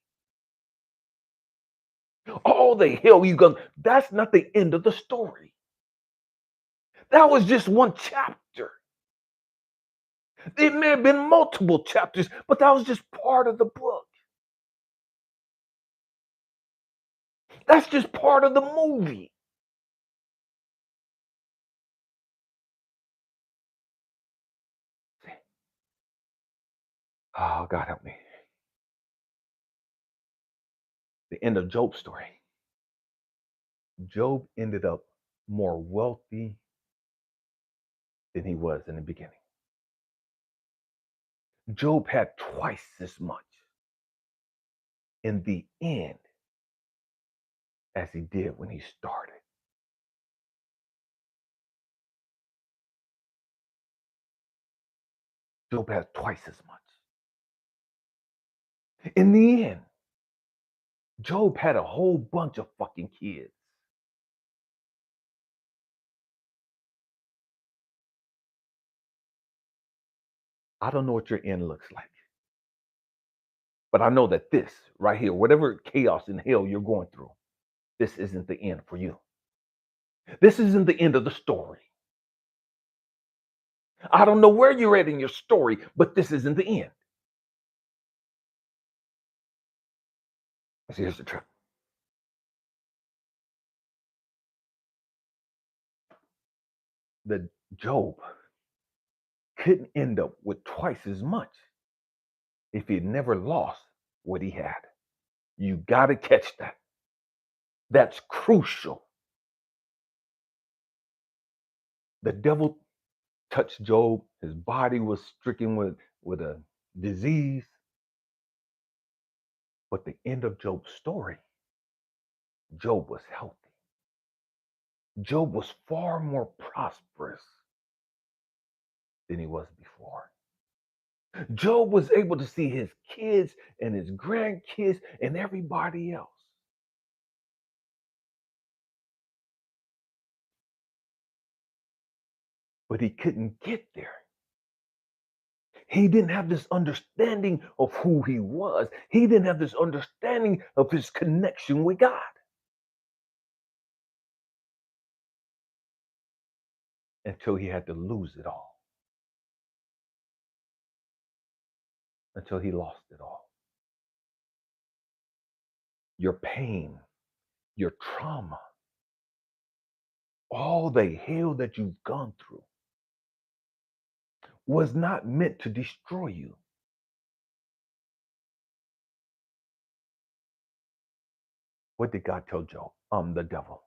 All the hell you gone, that's not the end of the story. That was just one chapter. It may have been multiple chapters, but that was just part of the book. That's just part of the movie. Oh, God help me. The end of Job's story. Job ended up more wealthy than he was in the beginning. Job had twice as much in the end as he did when he started. Job has twice as much. In the end, Job had a whole bunch of fucking kids. I don't know what your end looks like. But I know that this right here, whatever chaos and hell you're going through, this isn't the end for you. This isn't the end of the story. I don't know where you're at in your story, but this isn't the end. So here's the truth. The Job couldn't end up with twice as much if he had never lost what he had. You got to catch that. That's crucial. The devil touched Job. His body was stricken with a disease. But the end of Job's story, Job was healthy. Job was far more prosperous than he was before. Job was able to see his kids and his grandkids and everybody else. But he couldn't get there. He didn't have this understanding of who he was. He didn't have this understanding of his connection with God. Until he had to lose it all. Until he lost it all. Your pain, your trauma, all the hell that you've gone through was not meant to destroy you. What did God tell Job? The devil.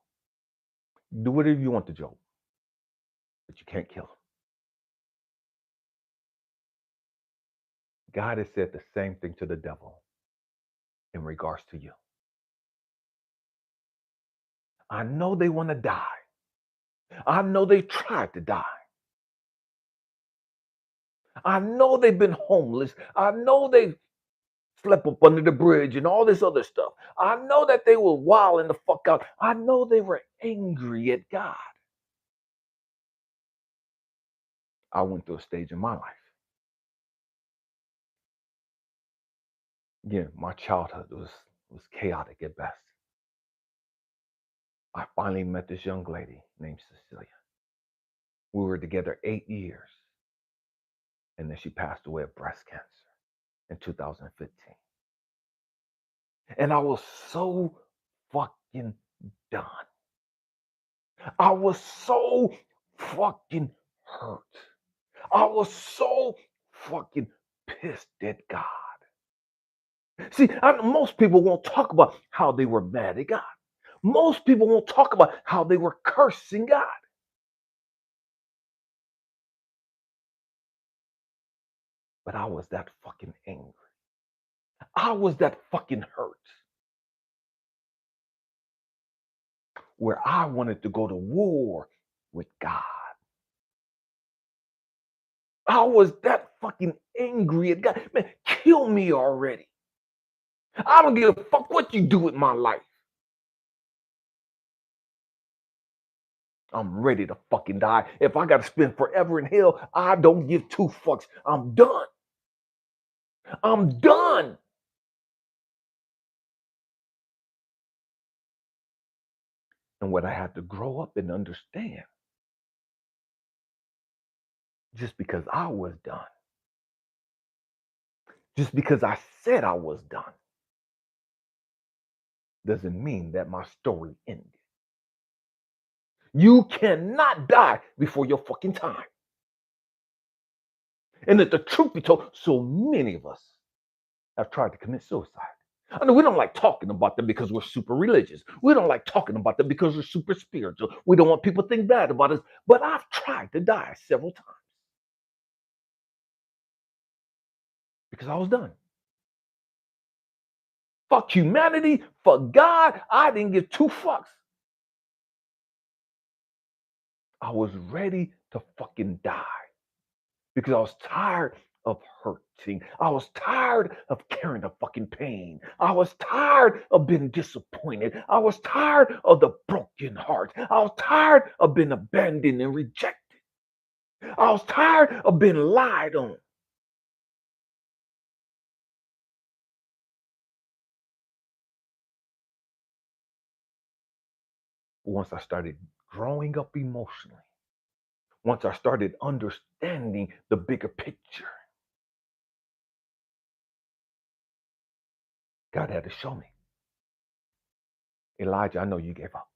Do whatever you want to Job, but you can't kill him. God has said the same thing to the devil in regards to you. I know they want to die. I know they tried to die. I know they've been homeless. I know they've slept up under the bridge and all this other stuff. I know that they were wilding the fuck out. I know they were angry at God. I went through a stage in my life. Again, my childhood was chaotic at best. I finally met this young lady named Cecilia. We were together 8 years. And then she passed away of breast cancer in 2015. And I was so fucking done. I was so fucking hurt. I was so fucking pissed at God. See, most people won't talk about how they were mad at God. Most people won't talk about how they were cursing God. But I was that fucking angry. I was that fucking hurt. Where I wanted to go to war with God. I was that fucking angry at God. Man, kill me already. I don't give a fuck what you do with my life. I'm ready to fucking die. If I got to spend forever in hell, I don't give two fucks. I'm done. I'm done. And what I had to grow up and understand, just because I was done, just because I said I was done, doesn't mean that my story ended. You cannot die before your fucking time. And if the truth be told, so many of us have tried to commit suicide. I know we don't like talking about them because we're super religious. We don't like talking about them because we're super spiritual. We don't want people to think bad about us. But I've tried to die several times because I was done. Fuck humanity, fuck God. I didn't give two fucks. I was ready to fucking die because I was tired of hurting. I was tired of carrying the fucking pain. I was tired of being disappointed. I was tired of the broken heart. I was tired of being abandoned and rejected. I was tired of being lied on. Once I started growing up emotionally, once I started understanding the bigger picture, God had to show me, Elijah, I know you gave up.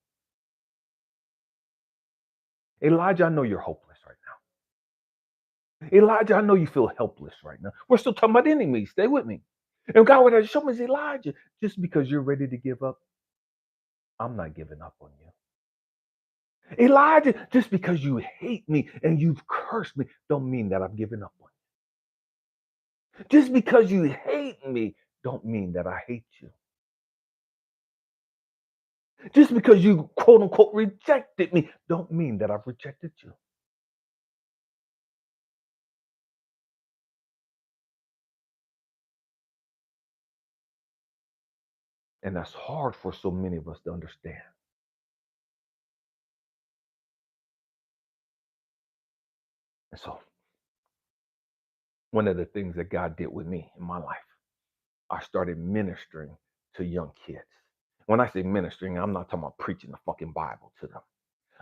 Elijah, I know you're hopeless right now. Elijah, I know you feel helpless right now. We're still talking about enemies. Stay with me. And God would have show me, Elijah, just because you're ready to give up, I'm not giving up on you. Elijah, just because you hate me and you've cursed me, don't mean that I'm giving up on you. Just because you hate me, don't mean that I hate you. Just because you quote unquote rejected me, don't mean that I've rejected you. And that's hard for so many of us to understand. And so, one of the things that God did with me in my life, I started ministering to young kids. When I say ministering, I'm not talking about preaching the fucking Bible to them.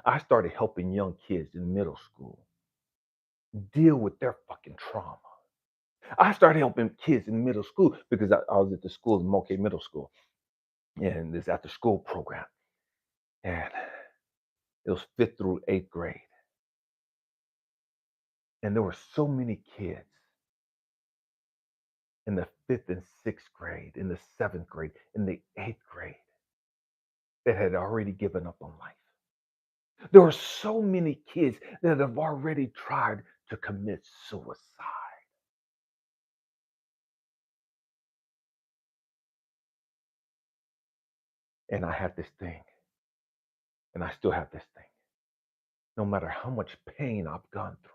I started helping young kids in middle school deal with their fucking trauma. I started helping kids in middle school because I was at the school, Moke Middle School, and this after school program. And it was fifth through eighth grade. And there were so many kids in the fifth and sixth grade, in the seventh grade, in the eighth grade that had already given up on life. There are so many kids that have already tried to commit suicide. And I had this thing, and I still have this thing. No matter how much pain I've gone through,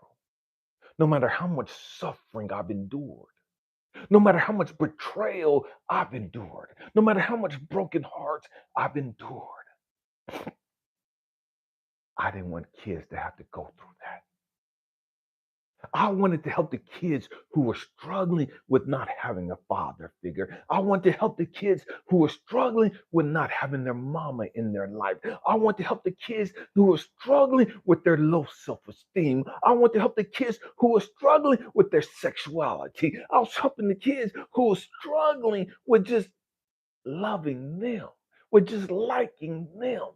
no matter how much suffering I've endured, no matter how much betrayal I've endured, no matter how much broken hearts I've endured, I didn't want kids to have to go through that. I wanted to help the kids who were struggling with not having a father figure. I want to help the kids who were struggling with not having their mama in their life. I want to help the kids who were struggling with their low self-esteem. I want to help the kids who were struggling with their sexuality. I was helping the kids who were struggling with just loving them, with just liking them.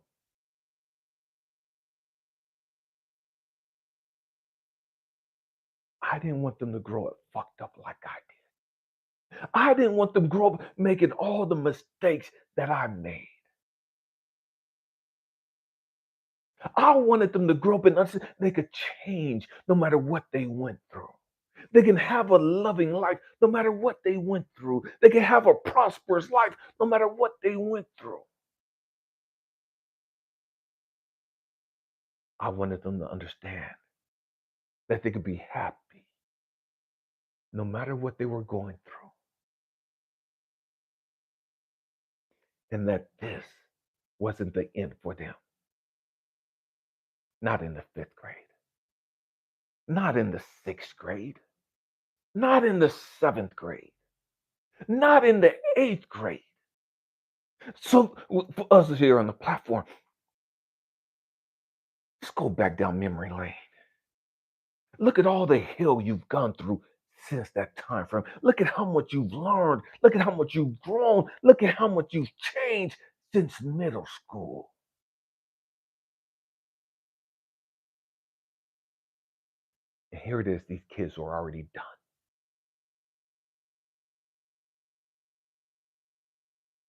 I didn't want them to grow up fucked up like I did. I didn't want them to grow up making all the mistakes that I made. I wanted them to grow up and understand they could change no matter what they went through. They can have a loving life no matter what they went through. They can have a prosperous life no matter what they went through. I wanted them to understand that they could be happy no matter what they were going through. And that this wasn't the end for them. Not in the fifth grade, not in the sixth grade, not in the seventh grade, not in the eighth grade. So, for us here on the platform, let's go back down memory lane. Look at all the hell you've gone through since that time frame. Look at how much you've learned. Look at how much you've grown. Look at how much you've changed since middle school. And here it is, these kids are already done.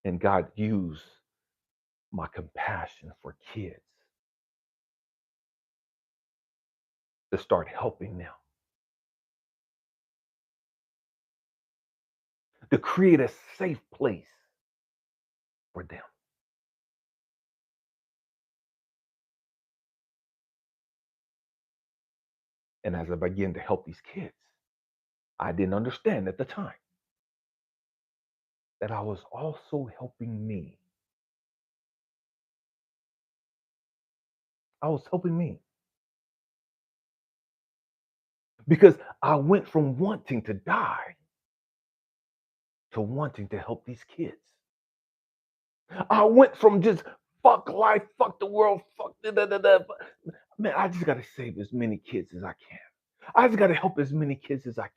And God used my compassion for kids to start helping them, to create a safe place for them. And as I began to help these kids, I didn't understand at the time that I was also helping me. I was helping me because I went from wanting to die to wanting to help these kids. I went from just fuck life, fuck the world, fuck da da da da. Man, I just gotta save as many kids as I can. I just gotta help as many kids as I can.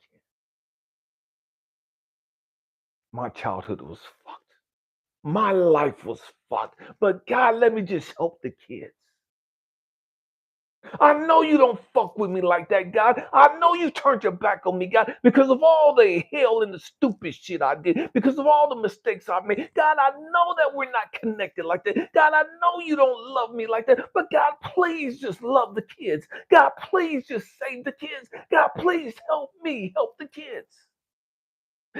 My childhood was fucked. My life was fucked. But God, let me just help the kids. I know you don't fuck with me like that, God. I know you turned your back on me, God, because of all the hell and the stupid shit I did, because of all the mistakes I made. God, I know that we're not connected like that. God, I know you don't love me like that. But God, please just love the kids. God, please just save the kids. God, please help me help the kids.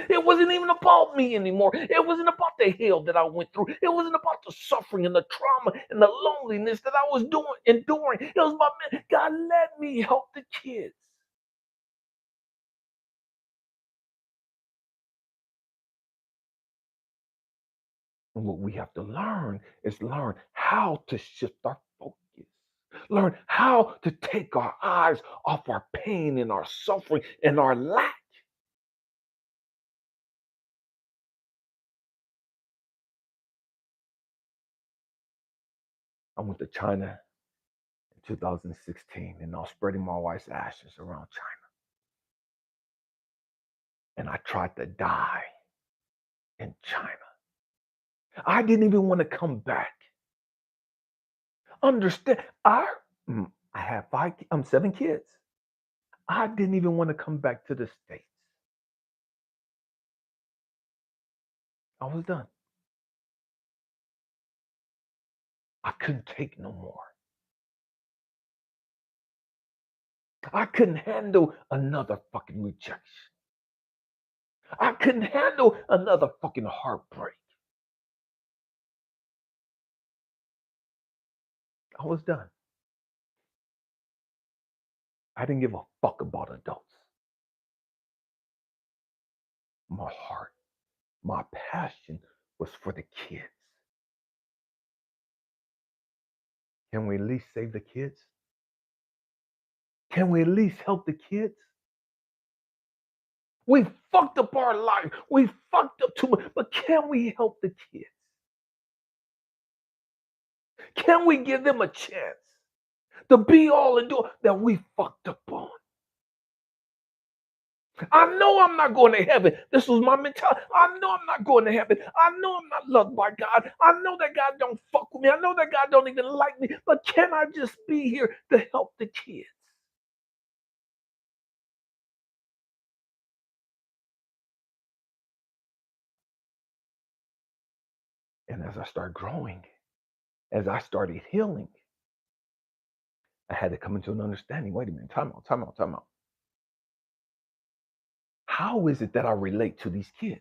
It wasn't even about me anymore. It wasn't about the hell that I went through. It wasn't about the suffering and the trauma and the loneliness that I was enduring. It was about, man, God, let me help the kids. And what we have to learn is learn how to shift our focus. Learn how to take our eyes off our pain and our suffering and our lack. I went to China in 2016 and I was spreading my wife's ashes around China. And I tried to die in China. I didn't even want to come back. Understand? I have seven kids. I didn't even want to come back to the States. I was done. I couldn't take no more. I couldn't handle another fucking rejection. I couldn't handle another fucking heartbreak. I was done. I didn't give a fuck about adults. My heart, my passion was for the kids. Can we at least save the kids? Can we at least help the kids? We fucked up our life. We fucked up too much. But can we help the kids? Can we give them a chance to be all and do that we fucked up on? I know I'm not going to heaven. This was my mentality. I know I'm not going to heaven. I know I'm not loved by God. I know that God don't fuck with me. I know that God don't even like me. But can I just be here to help the kids? And as I started growing, as I started healing, I had to come into an understanding. Wait a minute, time out, time out, time out. How is it that I relate to these kids?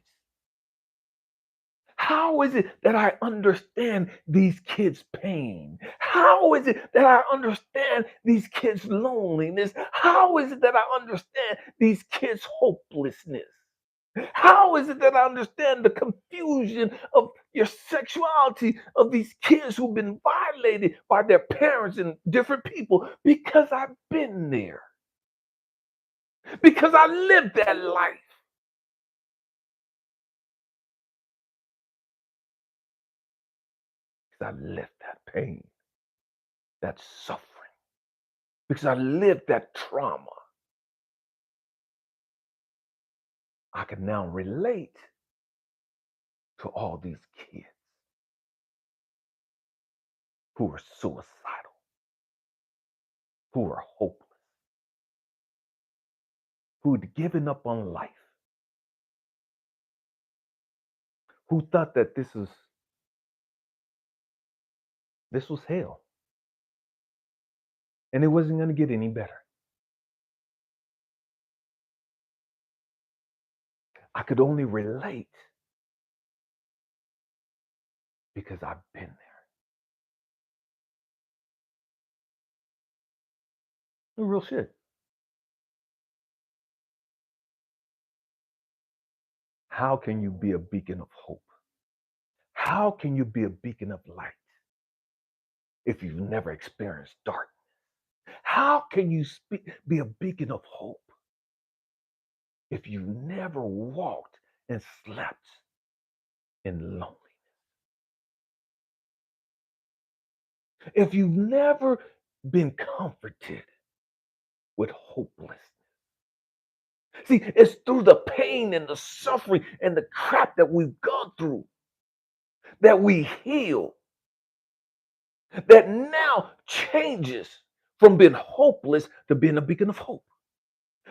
How is it that I understand these kids' pain? How is it that I understand these kids' loneliness? How is it that I understand these kids' hopelessness? How is it that I understand the confusion of your sexuality of these kids who've been violated by their parents and different people? Because I've been there. Because I lived that life. Because I lived that pain, that suffering. Because I lived that trauma. I can now relate to all these kids who are suicidal, who are hopeless, who had given up on life, who thought that this was hell and it wasn't going to get any better. I could only relate because I've been there. Real shit. How can you be a beacon of hope? How can you be a beacon of light if you've never experienced darkness? How can you be a beacon of hope if you've never walked and slept in loneliness? If you've never been comforted with hopelessness? See, it's through the pain and the suffering and the crap that we've gone through that we heal, that now changes from being hopeless to being a beacon of hope.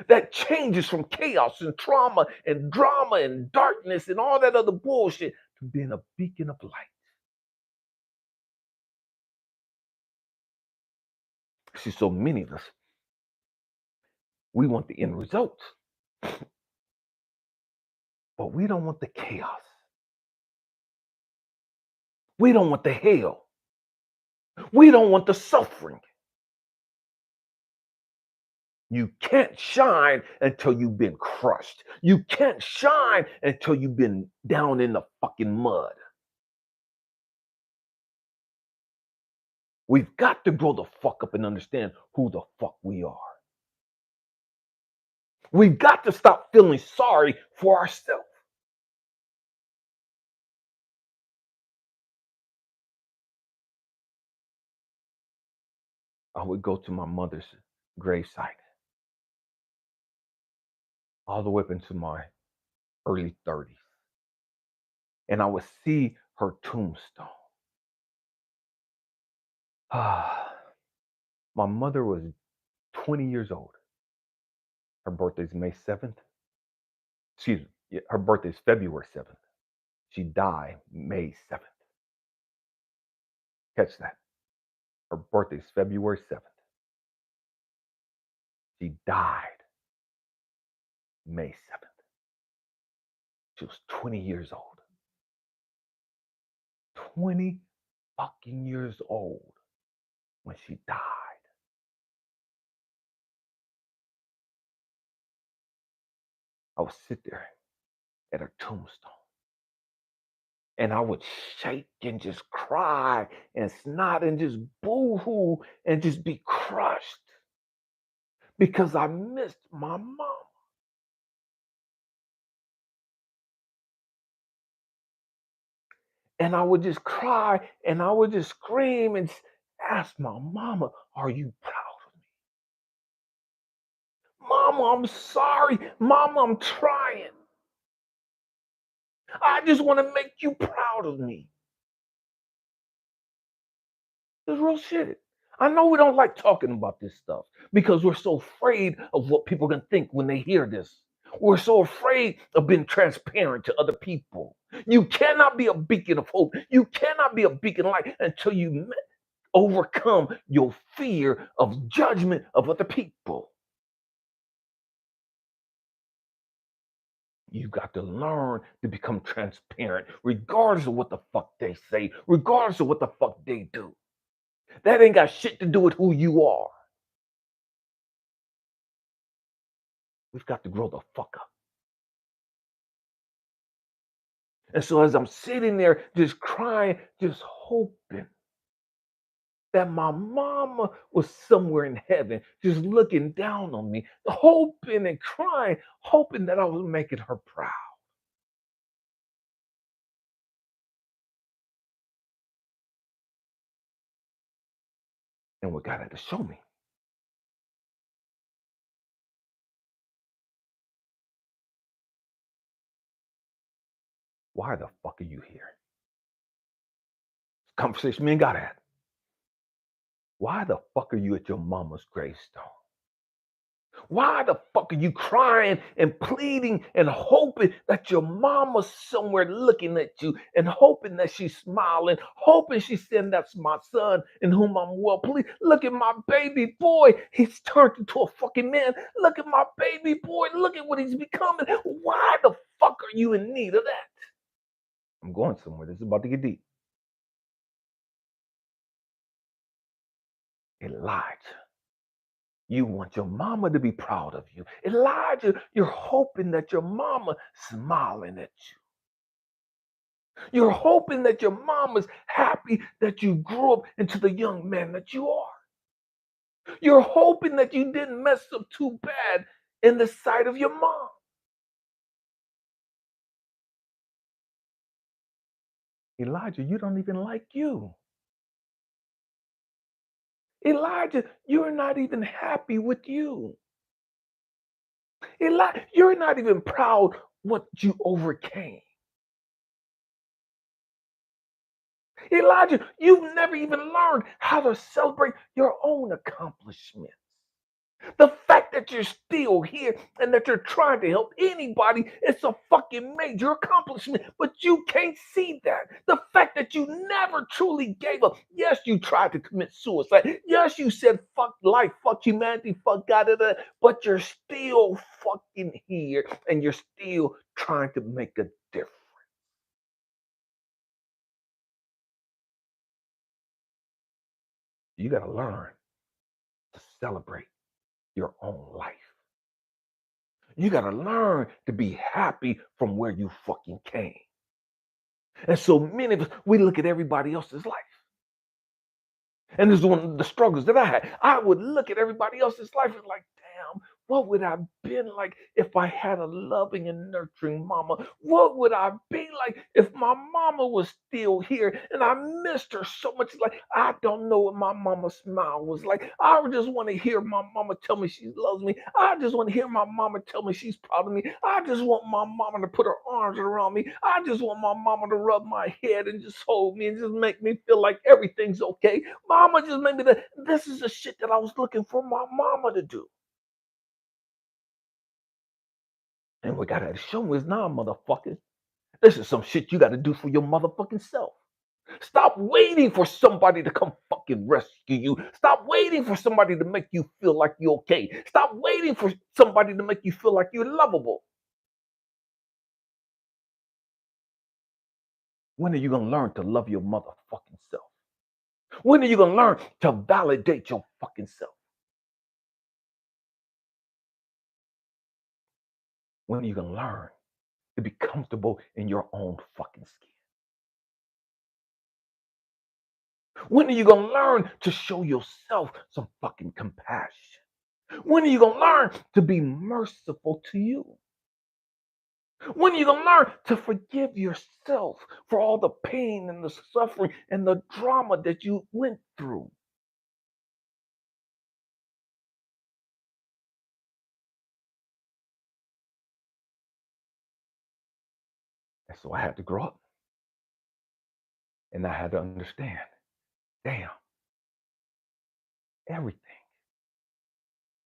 That changes from chaos and trauma and drama and darkness and all that other bullshit to being a beacon of light. See, so many of us, we want the end result, but we don't want the chaos. We don't want the hell. We don't want the suffering. You can't shine until you've been crushed. You can't shine until you've been down in the fucking mud. We've got to grow the fuck up and understand who the fuck we are. We've got to stop feeling sorry for ourselves. I would go to my mother's gravesite all the way up into my early 30s. And I would see her tombstone. My mother was 20 years old. Her birthday's May 7th. Excuse me, her birthday's February 7th. She died May 7th. Catch that. Her birthday's February 7th. She died May 7th. She was 20 years old. 20 fucking years old when she died. I would sit there at her tombstone and I would shake and just cry and snot and just boo-hoo and just be crushed because I missed my mom. And I would just cry and I would just scream and ask my mama, are you proud of me? Mama, I'm sorry. Mama, I'm trying. I just want to make you proud of me. It's real shit. I know we don't like talking about this stuff because we're so afraid of what people can think when they hear this. We're so afraid of being transparent to other people. You cannot be a beacon of hope. You cannot be a beacon of light until you overcome your fear of judgment of other people. You got to learn to become transparent, regardless of what the fuck they say, regardless of what the fuck they do. That ain't got shit to do with who you are. We've got to grow the fuck up. And so as I'm sitting there just crying, just hoping that my mama was somewhere in heaven, just looking down on me, hoping and crying, hoping that I was making her proud. And what God had to show me, why the fuck are you here? Conversation me and God had. Why the fuck are you at your mama's gravestone? Why the fuck are you crying and pleading and hoping that your mama's somewhere looking at you and hoping that she's smiling, hoping she's saying, that's my son in whom I'm well pleased. Look at my baby boy. He's turned into a fucking man. Look at my baby boy. Look at what he's becoming. Why the fuck are you in need of that? I'm going somewhere. This is about to get deep. Elijah. You want your mama to be proud of you. Elijah, you're hoping that your mama smiling at you. You're hoping that your mama's happy that you grew up into the young man that you are. You're hoping that you didn't mess up too bad in the sight of your mom. Elijah, you don't even like you. Elijah, you're not even happy with you. Elijah, you're not even proud what you overcame. Elijah, you've never even learned how to celebrate your own accomplishments. The fact that you're still here and that you're trying to help anybody, it's a fucking major accomplishment, but you can't see that. The fact that you never truly gave up. Yes, you tried to commit suicide. Yes, you said fuck life, fuck humanity, fuck God, but you're still fucking here and you're still trying to make a difference. You got to learn to celebrate your own life. You got to learn to be happy from where you fucking came. And so many of us, we look at everybody else's life. And this is one of the struggles that I had. I would look at everybody else's life and like, damn, what would I have been like if I had a loving and nurturing mama? What would I be like if my mama was still here and I missed her so much? Like, I don't know what my mama's smile was like. I just want to hear my mama tell me she loves me. I just want to hear my mama tell me she's proud of me. I just want my mama to put her arms around me. I just want my mama to rub my head and just hold me and just make me feel like everything's okay. Mama just made me that. This is the shit that I was looking for my mama to do. And we gotta show me it's now, motherfuckers. This is some shit you gotta do for your motherfucking self. Stop waiting for somebody to come fucking rescue you. Stop waiting for somebody to make you feel like you're okay. Stop waiting for somebody to make you feel like you're lovable. When are you gonna learn to love your motherfucking self? When are you gonna learn to validate your fucking self? When are you gonna learn to be comfortable in your own fucking skin? When are you gonna learn to show yourself some fucking compassion? When are you gonna learn to be merciful to you? When are you gonna learn to forgive yourself for all the pain and the suffering and the drama that you went through? And so I had to grow up and I had to understand, damn, everything,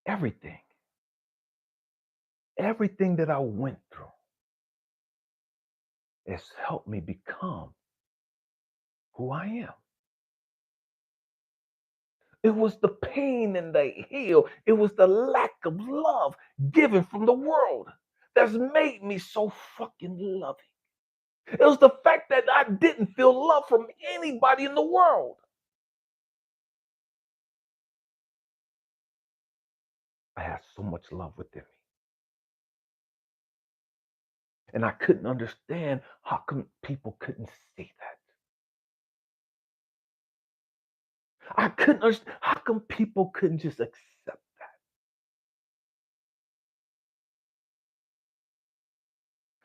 everything, everything that I went through has helped me become who I am. It was the pain and the heel. It was the lack of love given from the world that's made me so fucking loving. It was the fact that I didn't feel love from anybody in the world. I had so much love within me. And I couldn't understand how come people couldn't see that. I couldn't understand how come people couldn't just accept that.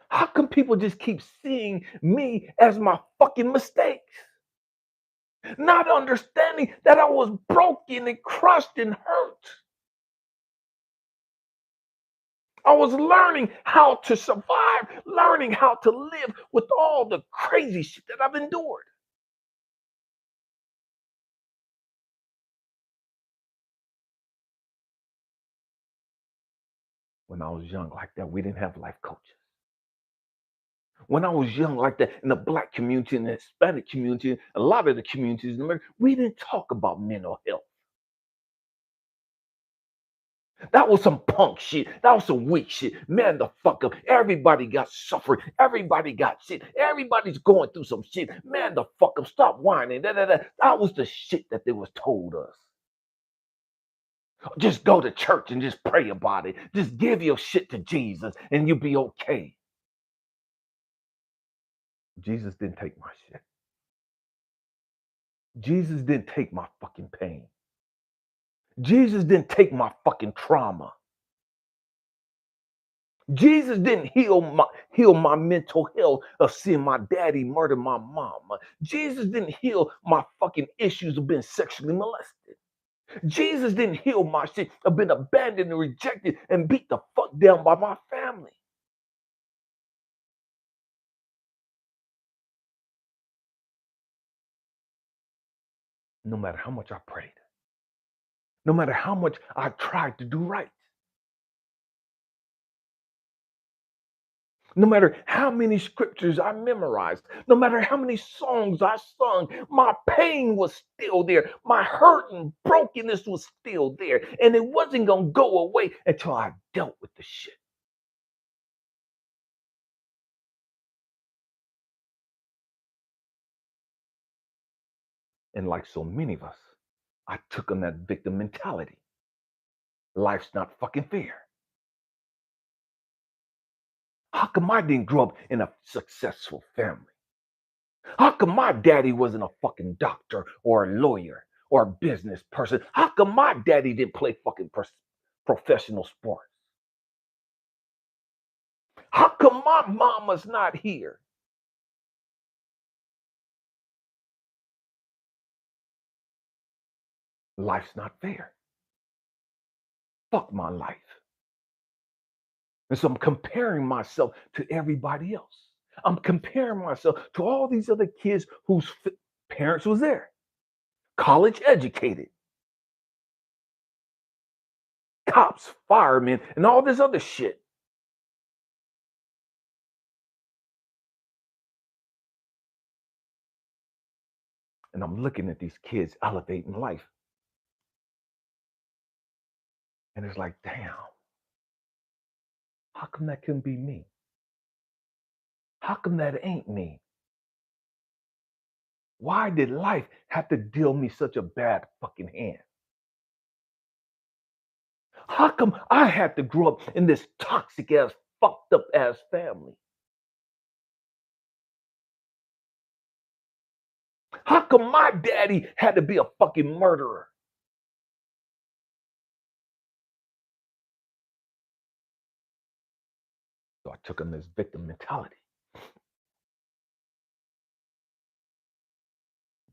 How come people just keep seeing me as my fucking mistakes? Not understanding that I was broken and crushed and hurt. I was learning how to survive, learning how to live with all the crazy shit that I've endured. When I was young like that, we didn't have life coaches. When I was young like that, in the black community and the Hispanic community, a lot of the communities in America, we didn't talk about mental health. That was some punk shit. That was some weak shit. Man, the fuck up. Everybody got suffering. Everybody got shit. Everybody's going through some shit. Man, the fuck up. Stop whining. That was the shit that they was told us. Just go to church and just pray about it. Just give your shit to Jesus and you'll be okay. Jesus didn't take my shit. Jesus didn't take my fucking pain. Jesus didn't take my fucking trauma. Jesus didn't heal my mental health of seeing my daddy murder my mama. Jesus didn't heal my fucking issues of being sexually molested. Jesus didn't heal my shit of being abandoned and rejected and beat the fuck down by my family. No matter how much I prayed, no matter how much I tried to do right, no matter how many scriptures I memorized, no matter how many songs I sung, my pain was still there. My hurt and brokenness was still there. And it wasn't going to go away until I dealt with the shit. And like so many of us, I took on that victim mentality. Life's not fucking fair. How come I didn't grow up in a successful family? How come my daddy wasn't a fucking doctor or a lawyer or a business person? How come my daddy didn't play fucking professional sports? How come my mama's not here? Life's not fair. Fuck my life. And so I'm comparing myself to everybody else. I'm comparing myself to all these other kids whose parents was there, college educated, cops, firemen, and all this other shit. And I'm looking at these kids elevating life. And it's like, damn, how come that couldn't be me? How come that ain't me? Why did life have to deal me such a bad fucking hand? How come I had to grow up in this toxic ass, fucked up ass family? How come my daddy had to be a fucking murderer? So I took on this victim mentality,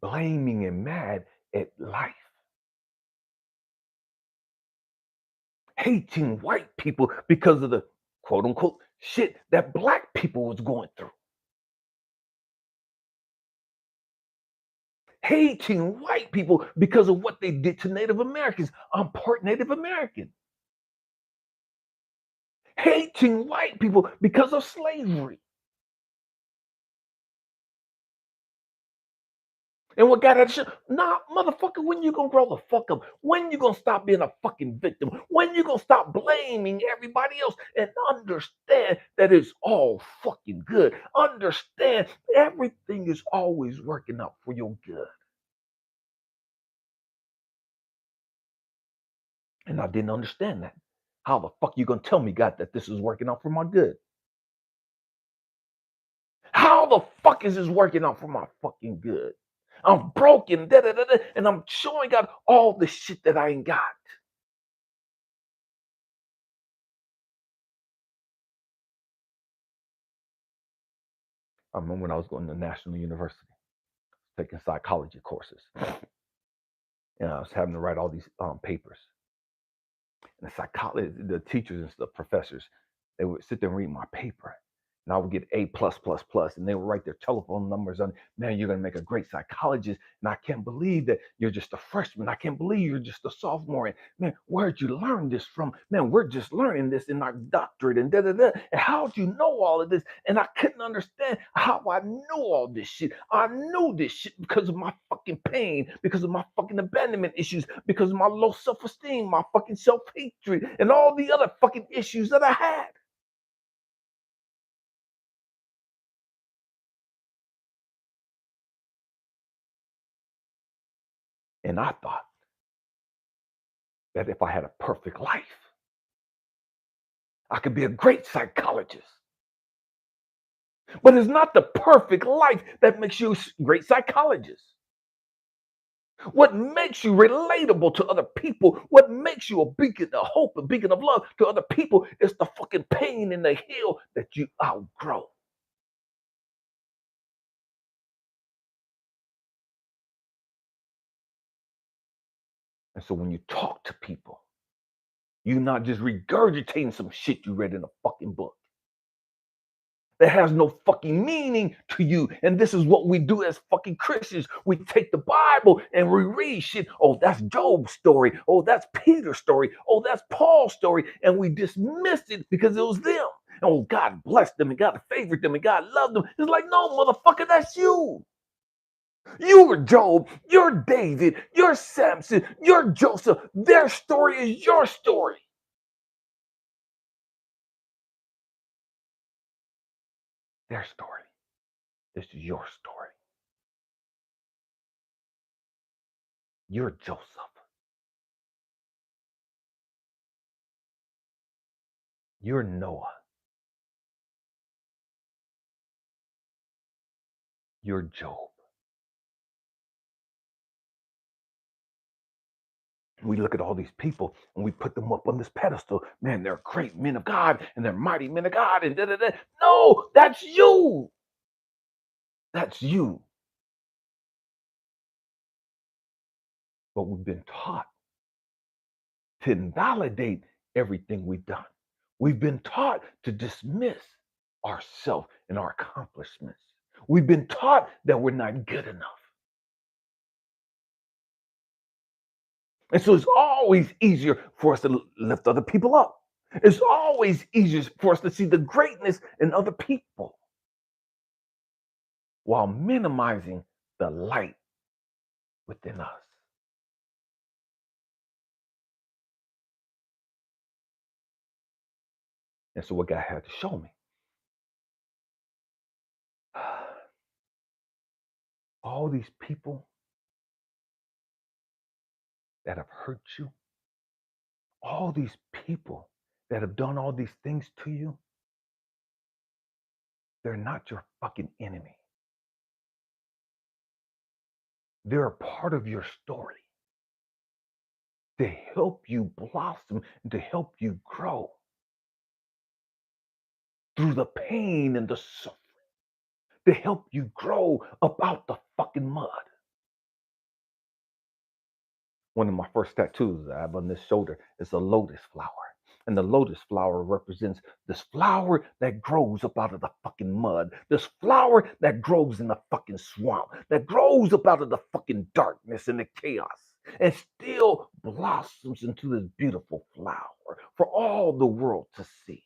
blaming and mad at life, hating white people because of the quote unquote shit that black people was going through. Hating white people because of what they did to Native Americans. I'm part Native American. Hating white people because of slavery. And what got that shit? Nah, motherfucker, when you gonna grow the fuck up? When you gonna stop being a fucking victim? When you gonna stop blaming everybody else and understand that it's all fucking good? Understand everything is always working out for your good. And I didn't understand that. How the fuck you gonna tell me, God, that this is working out for my good? How the fuck is this working out for my fucking good? I'm broken, da, da, da, da, and I'm showing God all the shit that I ain't got. I remember when I was going to National University, taking psychology courses, and I was having to write all these papers. And the psychology, the teachers and the professors, they would sit there and read my paper, and I would get A plus plus plus, and they would write their telephone numbers on. Man, you're gonna make a great psychologist, and I can't believe that you're just a freshman. I can't believe you're just a sophomore. And man, where'd you learn this from? Man, we're just learning this in our doctorate and da da da. And how'd you know all of this? And I couldn't understand how I knew all this shit. I knew this shit because of my fucking pain, because of my fucking abandonment issues, because of my low self-esteem, my fucking self-hatred, and all the other fucking issues that I had. And I thought that if I had a perfect life, I could be a great psychologist. But it's not the perfect life that makes you a great psychologist. What makes you relatable to other people, what makes you a beacon of hope, a beacon of love to other people is the fucking pain and the hell that you outgrow. And so when you talk to people, you're not just regurgitating some shit you read in a fucking book that has no fucking meaning to you. And this is what we do as fucking Christians. We take the Bible and we read shit. Oh, that's Job's story. Oh, that's Peter's story. Oh, that's Paul's story. And we dismiss it because it was them. Oh, God blessed them and God favored them and God loved them. It's like, no, motherfucker, that's you. You're Job, you're David, you're Samson, you're Joseph. Their story is your story. Their story. This is your story. You're Joseph. You're Noah. You're Job. We look at all these people and we put them up on this pedestal. Man, they're great men of God and they're mighty men of God and da da da. No, that's you. That's you. But we've been taught to invalidate everything we've done. We've been taught to dismiss ourselves and our accomplishments. We've been taught that we're not good enough. And so it's always easier for us to lift other people up. It's always easier for us to see the greatness in other people while minimizing the light within us. And so what God had to show me, all these people that have hurt you, all these people that have done all these things to you, they're not your fucking enemy. They're a part of your story to help you blossom and to help you grow through the pain and the suffering, to help you grow up out the fucking mud. One of my first tattoos I have on this shoulder is a lotus flower. And the lotus flower represents this flower that grows up out of the fucking mud, this flower that grows in the fucking swamp, that grows up out of the fucking darkness and the chaos, and still blossoms into this beautiful flower for all the world to see.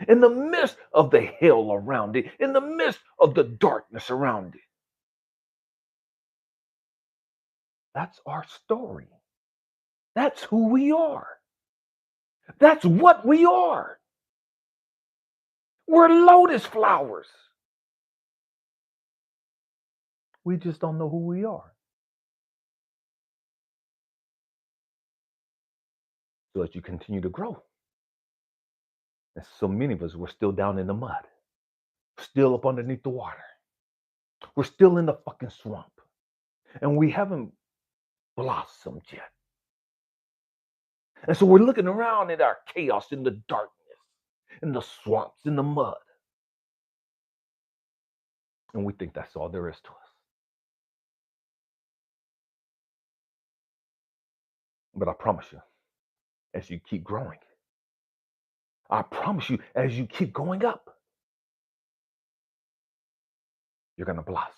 In the midst of the hell around it, in the midst of the darkness around it. That's our story. That's who we are. That's what we are. We're lotus flowers. We just don't know who we are. So as you continue to grow, and so many of us, we're still down in the mud, still up underneath the water. We're still in the fucking swamp. And we haven't blossomed yet. And so we're looking around at our chaos in the darkness, in the swamps, in the mud. And we think that's all there is to us. But I promise you, as you keep growing, I promise you, as you keep going up, you're going to blossom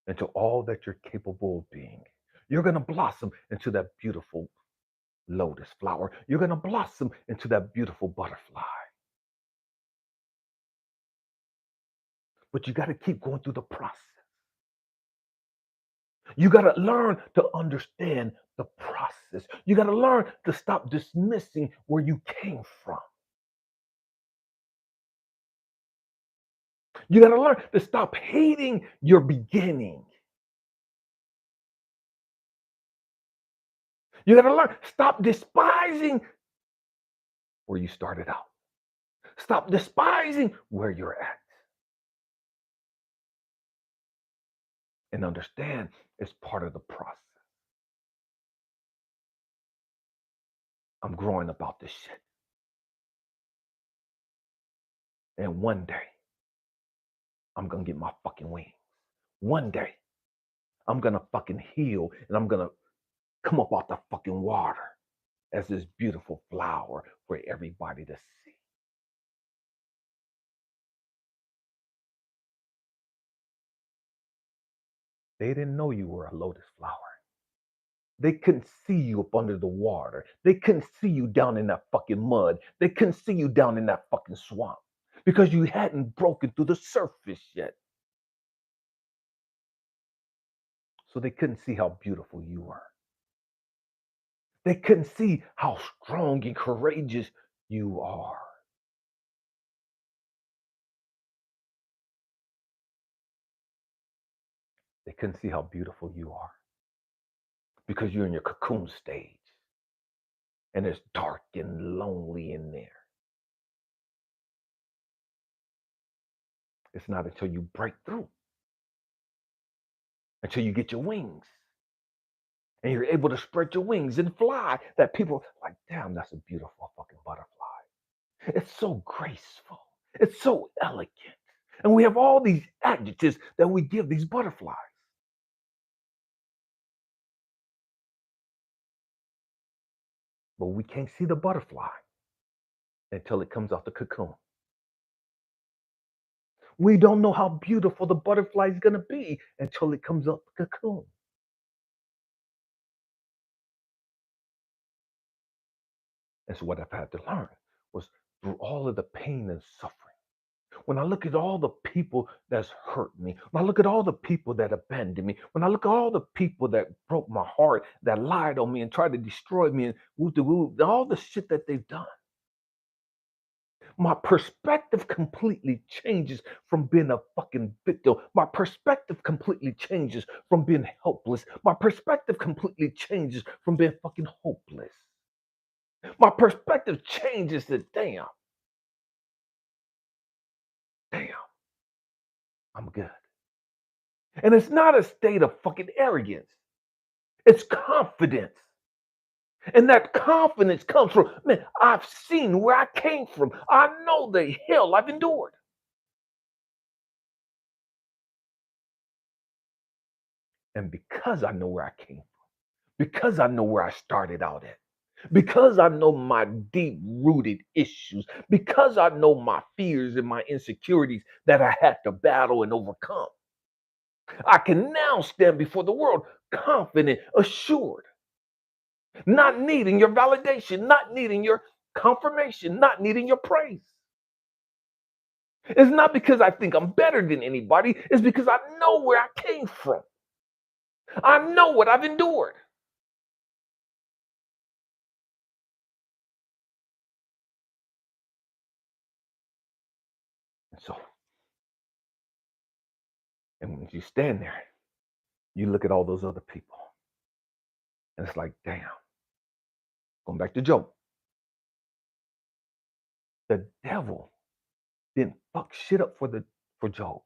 into all that you're capable of being. You're going to blossom into that beautiful lotus flower. You're going to blossom into that beautiful butterfly. But you got to keep going through the process. You got to learn to understand the process. You got to learn to stop dismissing where you came from. You got to learn to stop hating your beginning. You got to learn. Stop despising where you started out. Stop despising where you're at. And understand it's part of the process. I'm growing about this shit. And one day, I'm going to get my fucking wings. One day, I'm going to fucking heal and I'm going to come up out the fucking water as this beautiful flower for everybody to see. They didn't know you were a lotus flower. They couldn't see you up under the water. They couldn't see you down in that fucking mud. They couldn't see you down in that fucking swamp because you hadn't broken through the surface yet. So they couldn't see how beautiful you were. They couldn't see how strong and courageous you are. They couldn't see how beautiful you are because you're in your cocoon stage and it's dark and lonely in there. It's not until you break through, until you get your wings and you're able to spread your wings and fly that people are like, damn, that's a beautiful fucking butterfly. It's so graceful. It's so elegant. And we have all these adjectives that we give these butterflies. But we can't see the butterfly until it comes out the cocoon. We don't know how beautiful the butterfly is going to be until it comes out the cocoon. And so what I've had to learn was through all of the pain and suffering. When I look at all the people that's hurt me, when I look at all the people that abandoned me, when I look at all the people that broke my heart, that lied on me and tried to destroy me and all the shit that they've done, my perspective completely changes from being a fucking victim. My perspective completely changes from being helpless. My perspective completely changes from being fucking hopeless. My perspective changes to damn, I'm good. And it's not a state of fucking arrogance. It's confidence. And that confidence comes from, man, I've seen where I came from. I know the hell I've endured. And because I know where I came from, because I know where I started out at, because I know my deep rooted issues, because I know my fears and my insecurities that I had to battle and overcome, I can now stand before the world confident, assured, not needing your validation, not needing your confirmation, not needing your praise. It's not because I think I'm better than anybody, it's because I know where I came from. I know what I've endured. And so, and when you stand there, you look at all those other people, and it's like, damn, going back to Job, the devil didn't fuck shit up for Job.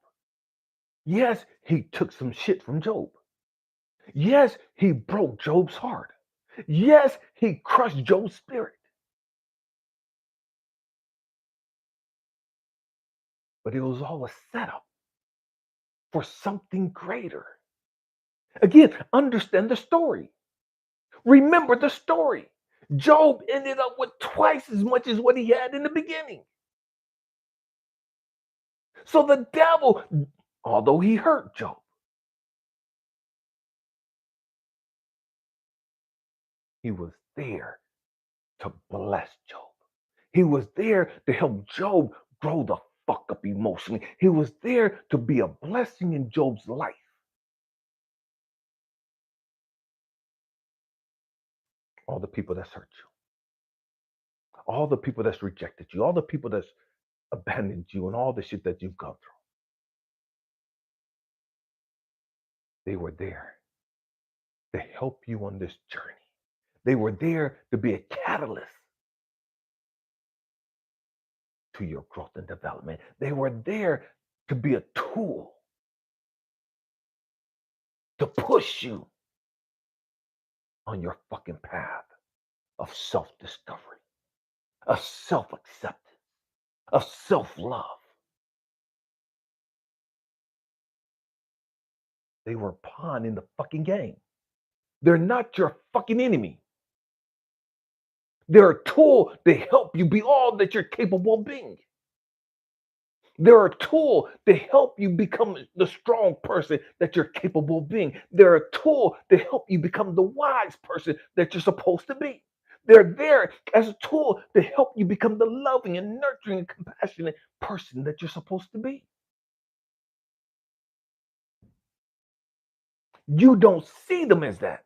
Yes, he took some shit from Job. Yes, he broke Job's heart. Yes, he crushed Job's spirit. But it was all a setup for something greater. Again, understand the story. Remember the story. Job ended up with twice as much as what he had in the beginning. So the devil, although he hurt Job, he was there to bless Job. He was there to help Job grow the fuck up emotionally. He was there to be a blessing in Job's life. All the people that's hurt you, all the people that's rejected you, all the people that's abandoned you, and all the shit that you've gone through, they were there to help you on this journey. They were there to be a catalyst to your growth and development. They were there to be a tool to push you on your fucking path of self-discovery, of self-acceptance, of self-love. They were a pawn in the fucking game. They're not your fucking enemy. They're a tool to help you be all that you're capable of being. They're a tool to help you become the strong person that you're capable of being. They're a tool to help you become the wise person that you're supposed to be. They're there as a tool to help you become the loving and nurturing and compassionate person that you're supposed to be. You don't see them as that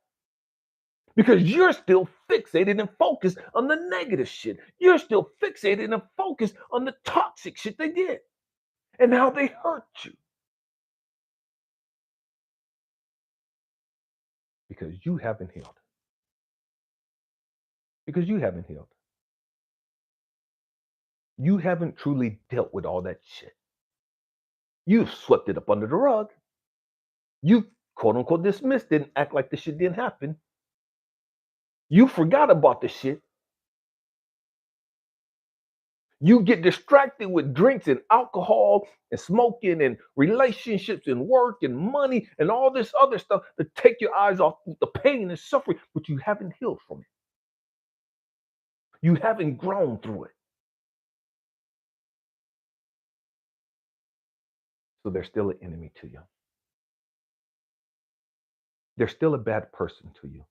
because you're still fixated and focused on the negative shit. You're still fixated and focused on the toxic shit they did and how they hurt you. Because you haven't healed. Because you haven't healed. You haven't truly dealt with all that shit. You've swept it up under the rug. You quote unquote dismissed it and act like the shit didn't happen. You forgot about the shit. You get distracted with drinks and alcohol and smoking and relationships and work and money and all this other stuff to take your eyes off the pain and suffering, but you haven't healed from it. You haven't grown through it. So they're still an enemy to you. They're still a bad person to you.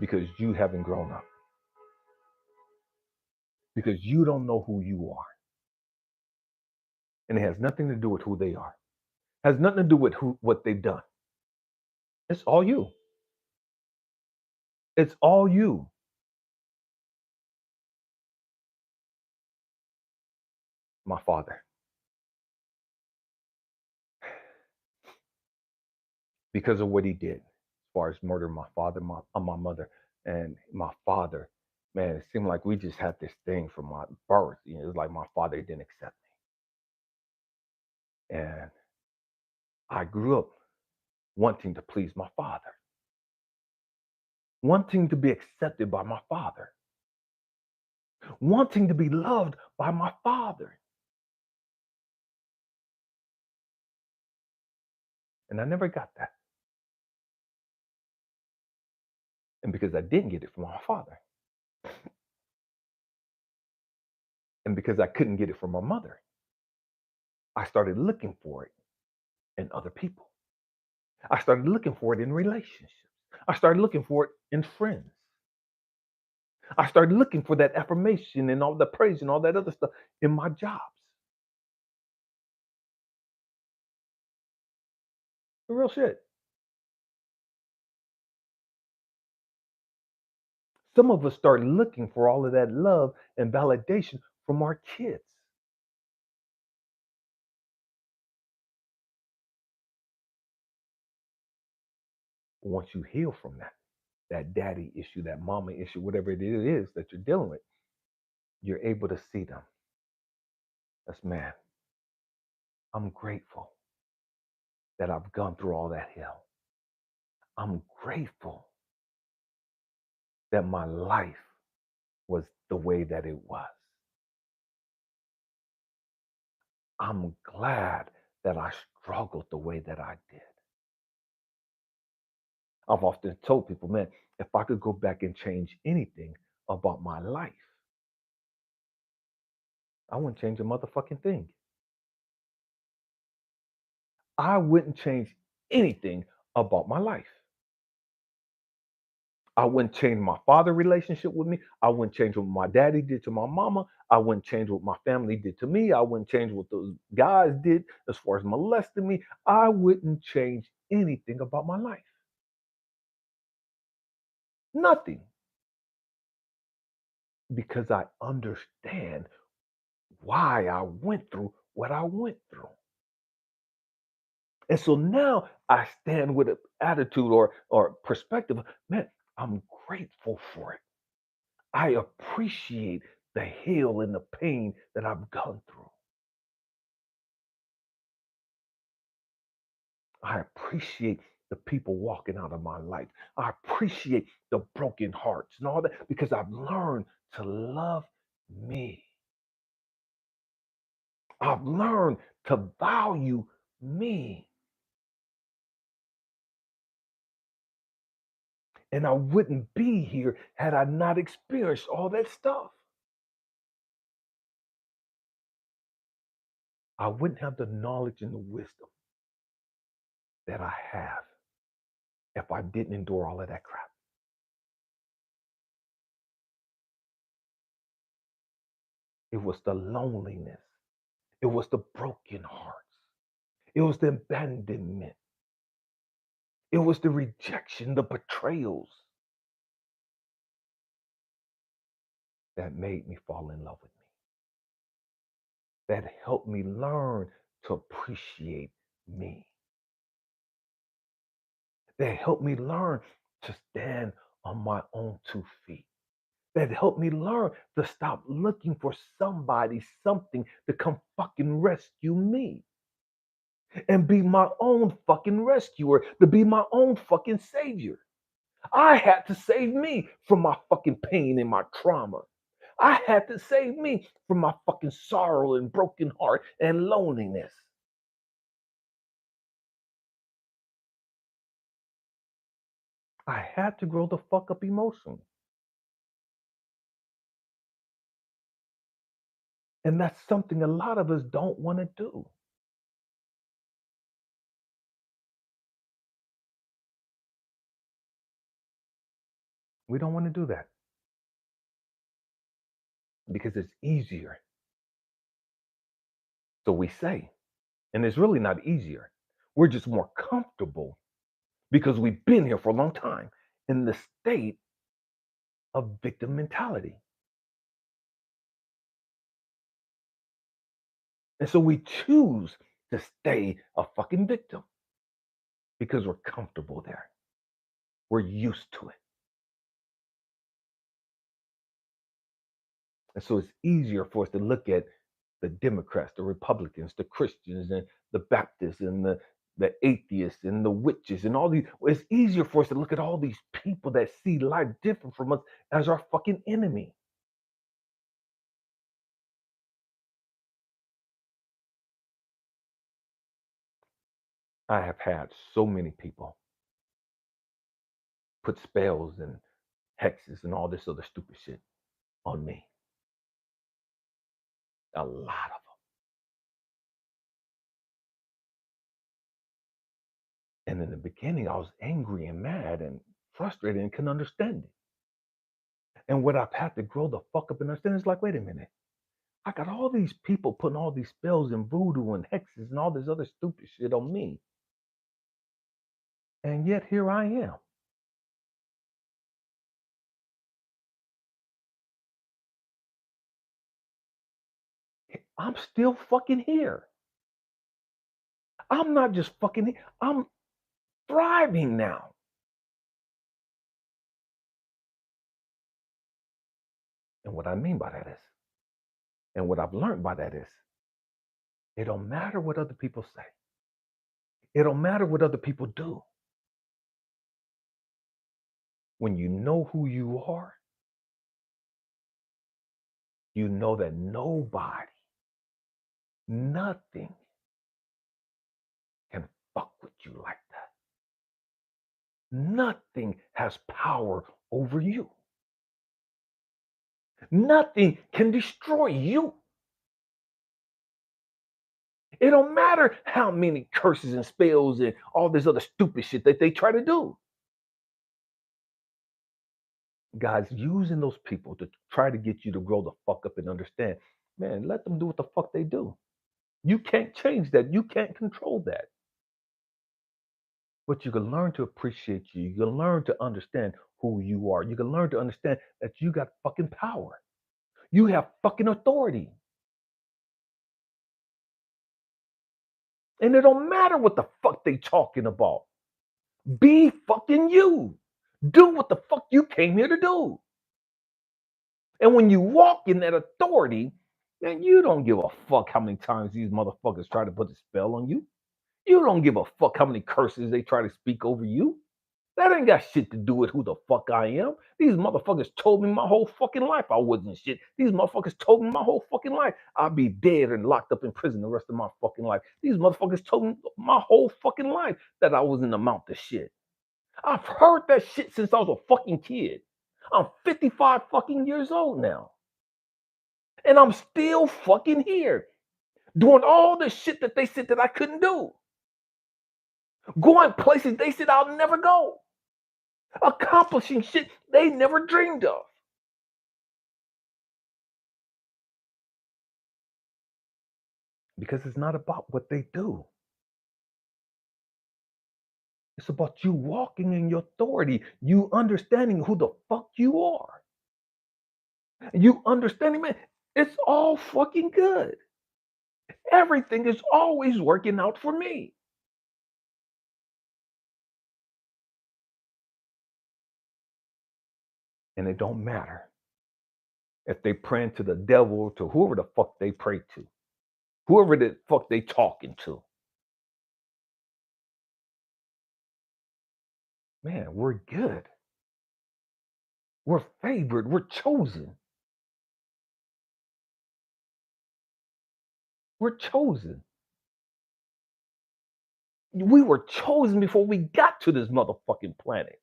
Because you haven't grown up. Because you don't know who you are. And it has nothing to do with who they are. It has nothing to do with what they've done. It's all you. It's all you. My father. Because of what he did, as far as murder my father, my mother, and my father, man, it seemed like we just had this thing from my birth. You know, it was like my father didn't accept me. And I grew up wanting to please my father, wanting to be accepted by my father, wanting to be loved by my father. And I never got that. And because I didn't get it from my father, and because I couldn't get it from my mother, I started looking for it in other people. I started looking for it in relationships. I started looking for it in friends. I started looking for that affirmation and all the praise and all that other stuff in my jobs. The real shit. Some of us start looking for all of that love and validation from our kids. Once you heal from that daddy issue, that mama issue, whatever it is that you're dealing with, you're able to see them. That's, man, I'm grateful that I've gone through all that hell. I'm grateful that my life was the way that it was. I'm glad that I struggled the way that I did. I've often told people, man, if I could go back and change anything about my life, I wouldn't change a motherfucking thing. I wouldn't change anything about my life. I wouldn't change my father relationship with me. I wouldn't change what my daddy did to my mama. I wouldn't change what my family did to me. I wouldn't change what those guys did as far as molesting me. I wouldn't change anything about my life. Nothing. Because I understand why I went through what I went through. And so now I stand with an attitude or perspective. Man, I'm grateful for it. I appreciate the hell and the pain that I've gone through. I appreciate the people walking out of my life. I appreciate the broken hearts and all that because I've learned to love me. I've learned to value me. And I wouldn't be here had I not experienced all that stuff. I wouldn't have the knowledge and the wisdom that I have if I didn't endure all of that crap. It was the loneliness. It was the broken hearts. It was the abandonment. It was the rejection, the betrayals that made me fall in love with me, that helped me learn to appreciate me, that helped me learn to stand on my own 2 feet, that helped me learn to stop looking for somebody, something to come fucking rescue me and be my own fucking rescuer, to be my own fucking savior. I had to save me from my fucking pain and my trauma. I had to save me from my fucking sorrow and broken heart and loneliness. I had to grow the fuck up emotionally. And that's something a lot of us don't want to do. We don't want to do that because it's easier. So we say, and it's really not easier. We're just more comfortable because we've been here for a long time in the state of victim mentality. And so we choose to stay a fucking victim because we're comfortable there. We're used to it. And so it's easier for us to look at the Democrats, the Republicans, the Christians, and the Baptists, and the atheists, and the witches, and all these. It's easier for us to look at all these people that see life different from us as our fucking enemy. I have had so many people put spells and hexes and all this other stupid shit on me. A lot of them. And in the beginning, I was angry and mad and frustrated and couldn't understand it. And what I've had to grow the fuck up and understand is like, wait a minute. I got all these people putting all these spells and voodoo and hexes and all this other stupid shit on me. And yet here I am. I'm still fucking here. I'm not just fucking here. I'm thriving now. And what I mean by that is, and what I've learned by that is, it don't matter what other people say. It don't matter what other people do. When you know who you are, you know that nobody, nothing can fuck with you like that. Nothing has power over you. Nothing can destroy you. It don't matter how many curses and spells and all this other stupid shit that they try to do. God's using those people to try to get you to grow the fuck up and understand. Man, let them do what the fuck they do. You can't change that. You can't control that. But you can learn to appreciate you. You can learn to understand who you are. You can learn to understand that you got fucking power. You have fucking authority. And it don't matter what the fuck they talking about. Be fucking you. Do what the fuck you came here to do. And when you walk in that authority, man, you don't give a fuck how many times these motherfuckers try to put a spell on you. You don't give a fuck how many curses they try to speak over you. That ain't got shit to do with who the fuck I am. These motherfuckers told me my whole fucking life I wasn't shit. These motherfuckers told me my whole fucking life I'd be dead and locked up in prison the rest of my fucking life. These motherfuckers told me my whole fucking life that I was an amount of shit. I've heard that shit since I was a fucking kid. I'm 55 fucking years old now. And I'm still fucking here. Doing all the shit that they said that I couldn't do. Going places they said I'll never go. Accomplishing shit they never dreamed of. Because it's not about what they do. It's about you walking in your authority, you understanding who the fuck you are. You understanding, man, it's all fucking good. Everything is always working out for me. And it don't matter if they praying to the devil or to whoever the fuck they pray to, whoever the fuck they talking to. Man, we're good. We're favored. We're chosen. We're chosen. We were chosen before we got to this motherfucking planet.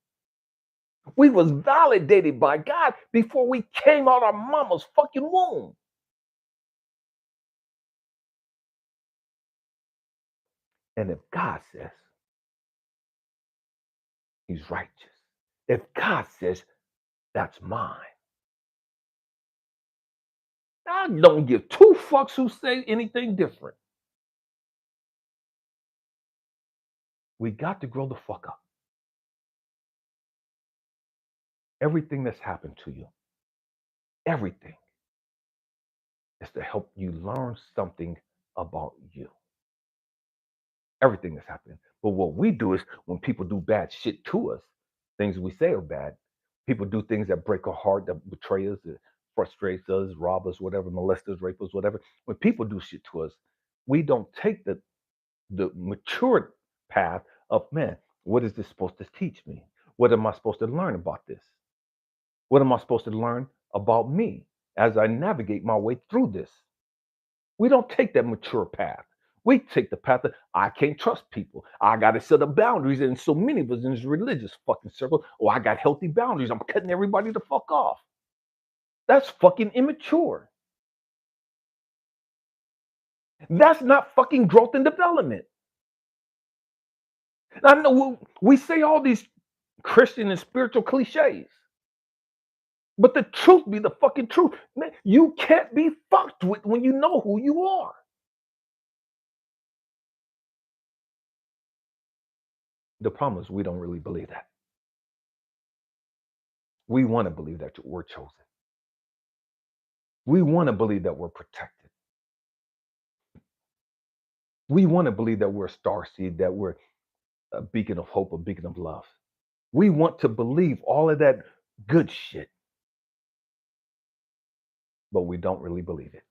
We was validated by God before we came out our mama's fucking womb. And if God says he's righteous, if God says that's mine, I don't give two fucks who say anything different. We got to grow the fuck up. Everything that's happened to you, everything is to help you learn something about you. Everything that's happening. But what we do is when people do bad shit to us, things we say are bad, people do things that break our heart, that betray us, that frustrates us, rob us, whatever, molest us, rape us, whatever. When people do shit to us, we don't take the mature path of, man, what is this supposed to teach me? What am I supposed to learn about this? What am I supposed to learn about me as I navigate my way through this? We don't take that mature path. We take the path that I can't trust people. I got to set up boundaries. And so many of us in this religious fucking circle, oh, I got healthy boundaries. I'm cutting everybody the fuck off. That's fucking immature. That's not fucking growth and development. I know we say all these Christian and spiritual cliches, but the truth be the fucking truth. Man, you can't be fucked with when you know who you are. The problem is we don't really believe that. We want to believe that we're chosen. We want to believe that we're protected. We want to believe that we're a star seed, that we're a beacon of hope, a beacon of love. We want to believe all of that good shit, but we don't really believe it.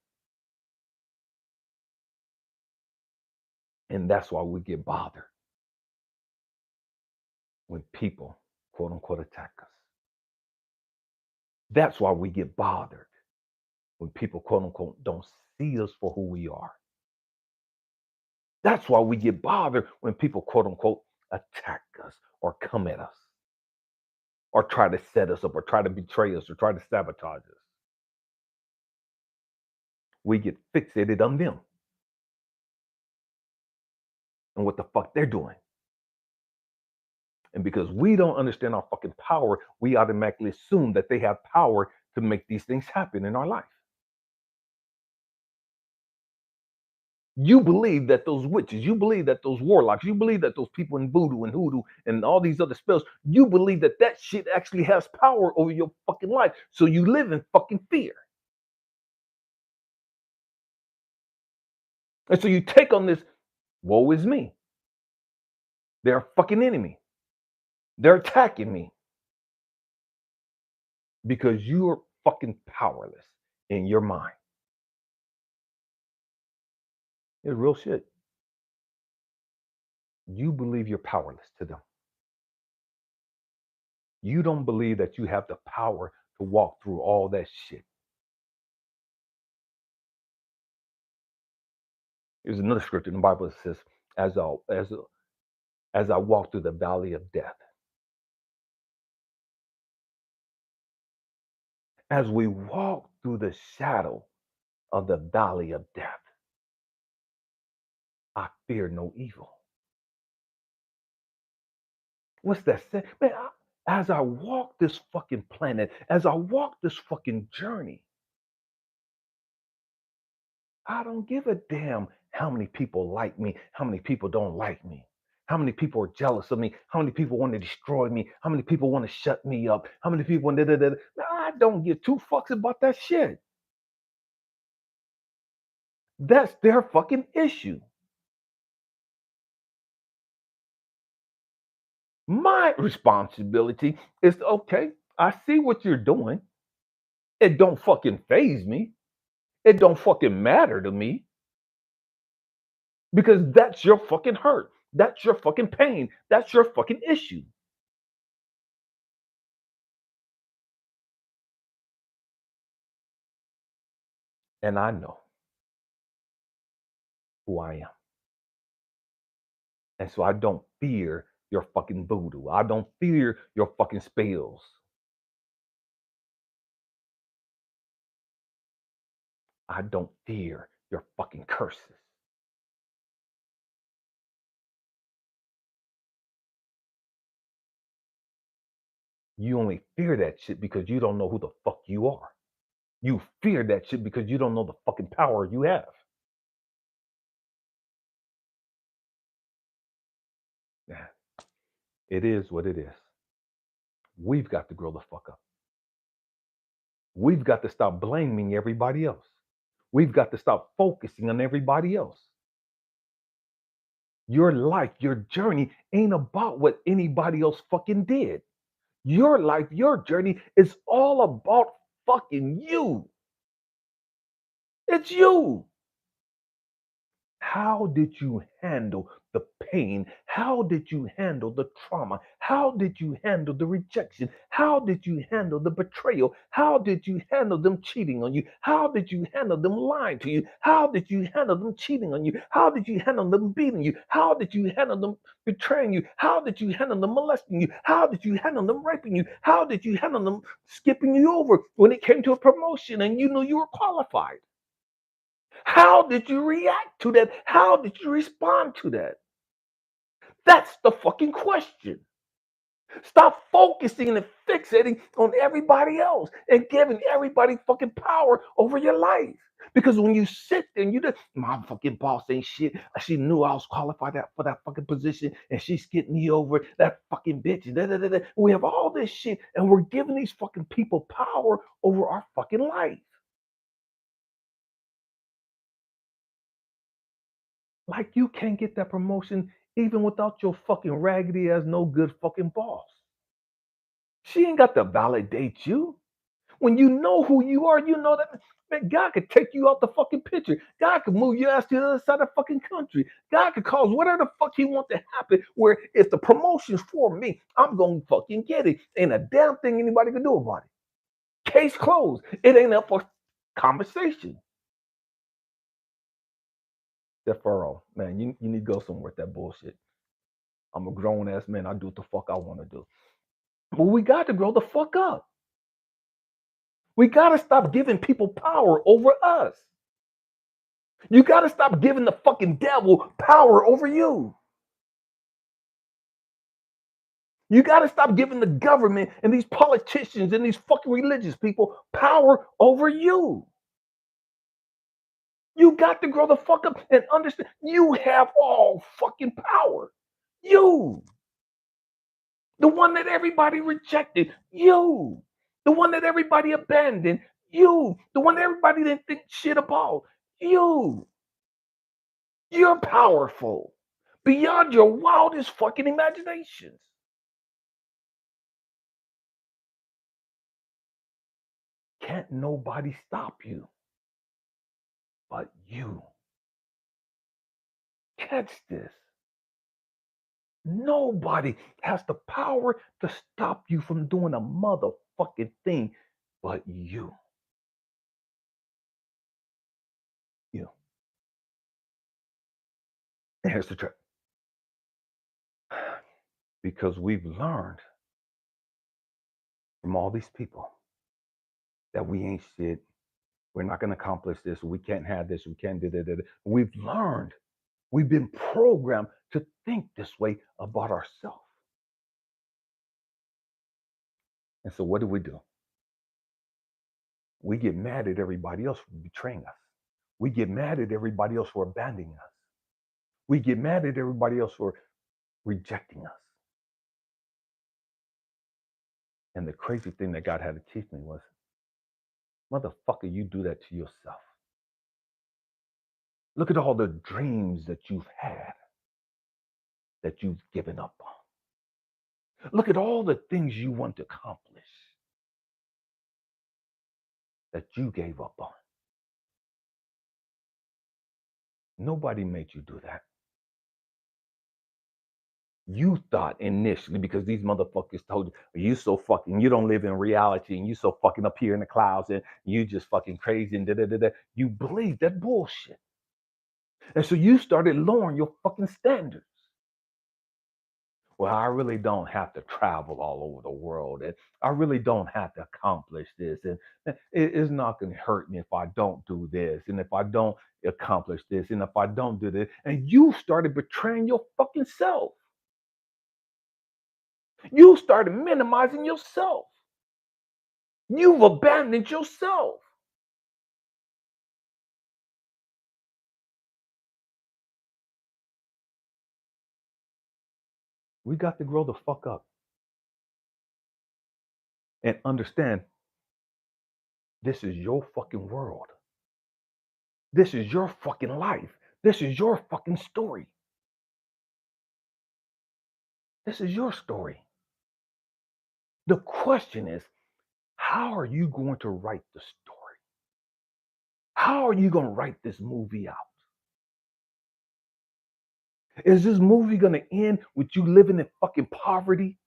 And that's why we get bothered when people, quote unquote, attack us. That's why we get bothered when people, quote unquote, don't see us for who we are. That's why we get bothered when people, quote unquote, attack us or come at us or try to set us up or try to betray us or try to sabotage us. We get fixated on them and what the fuck they're doing. And because we don't understand our fucking power, we automatically assume that they have power to make these things happen in our life. You believe that those witches, you believe that those warlocks, you believe that those people in voodoo and hoodoo and all these other spells, you believe that that shit actually has power over your fucking life. So you live in fucking fear. And so you take on this Woe is me. They're a fucking enemy. They're attacking me because you're fucking powerless in your mind. It's real shit. You believe you're powerless to them. You don't believe that you have the power to walk through all that shit. There's another scripture in the Bible that says, as I walk through the valley of death, as we walk through the shadow of the valley of death, I fear no evil. What's that say? Man, as I walk this fucking planet, as I walk this fucking journey, I don't give a damn how many people like me, how many people don't like me, how many people are jealous of me, how many people want to destroy me, how many people want to shut me up, how many people. Da, da, da, da. I don't give two fucks about that shit. That's their fucking issue. My responsibility is okay, I see what you're doing. It don't fucking phase me. It don't fucking matter to me because that's your fucking hurt. That's your fucking pain. That's your fucking issue. And I know who I am. And so I don't fear your fucking voodoo. I don't fear your fucking spells. I don't fear your fucking curses. You only fear that shit because you don't know who the fuck you are. You fear that shit because you don't know the fucking power you have. Yeah, it is what it is. We've got to grow the fuck up. We've got to stop blaming everybody else. We've got to stop focusing on everybody else. Your life, your journey ain't about what anybody else fucking did. Your life, your journey is all about fucking you. It's you. How did you handle the pain? How did you handle the trauma? How did you handle the rejection? How did you handle the betrayal? How did you handle them cheating on you? How did you handle them lying to you? How did you handle them cheating on you? How did you handle them beating you? How did you handle them betraying you? How did you handle them molesting you? How did you handle them raping you? How did you handle them skipping you over when it came to a promotion and you knew you were qualified? How did you react to that? How did you respond to that? That's the fucking question. Stop focusing and fixating on everybody else and giving everybody fucking power over your life. Because when you sit there and you just, my fucking boss ain't shit. She knew I was qualified for that fucking position and she's getting me over that fucking bitch. Da, da, da, da. We have all this shit and we're giving these fucking people power over our fucking life. Like you can't get that promotion even without your fucking raggedy ass no good fucking boss. She ain't got to validate you. When you know who you are, you know that man, God could take you out the fucking picture. God could move your ass to the other side of the fucking country. God could cause whatever the fuck he want to happen. Where if the promotion's for me, I'm gonna fucking get it. Ain't a damn thing anybody can do about it. Case closed. It ain't up for conversation. That furrow, man, you need to go somewhere with that bullshit. I'm a grown ass man. I do what the fuck I want to do. But we got to grow the fuck up. We got to stop giving people power over us. You got to stop giving the fucking devil power over you. You got to stop giving the government and these politicians and these fucking religious people power over you. You got to grow the fuck up and understand you have all fucking power. You. The one that everybody rejected, you. The one that everybody abandoned, you. The one that everybody didn't think shit about, you. You're powerful beyond your wildest fucking imaginations. Can't nobody stop you but you. Catch this. Nobody has the power to stop you from doing a motherfucking thing but you. You. And here's the trick. Because we've learned from all these people that we ain't shit. We're not going to accomplish this. We can't have this. We can't do that. We've learned. We've been programmed to think this way about ourselves. And so what do? We get mad at everybody else for betraying us. We get mad at everybody else for abandoning us. We get mad at everybody else for rejecting us. And the crazy thing that God had to teach me was, motherfucker, you do that to yourself. Look at all the dreams that you've had that you've given up on. Look at all the things you want to accomplish that you gave up on. Nobody made you do that. You thought initially, because these motherfuckers told you so fucking, you don't live in reality and you so fucking up here in the clouds and you just fucking crazy and da. You believe that bullshit. And so you started lowering your fucking standards. Well, I really don't have to travel all over the world, and I really don't have to accomplish this, and it's not going to hurt me if I don't do this, and if I don't accomplish this, and if I don't do this, and you started betraying your fucking self. You started minimizing yourself. You've abandoned yourself. We got to grow the fuck up and understand this is your fucking world. This is your fucking life. This is your fucking story. This is your story. The question is, how are you going to write the story? How are you going to write this movie out? Is this movie going to end with you living in fucking poverty?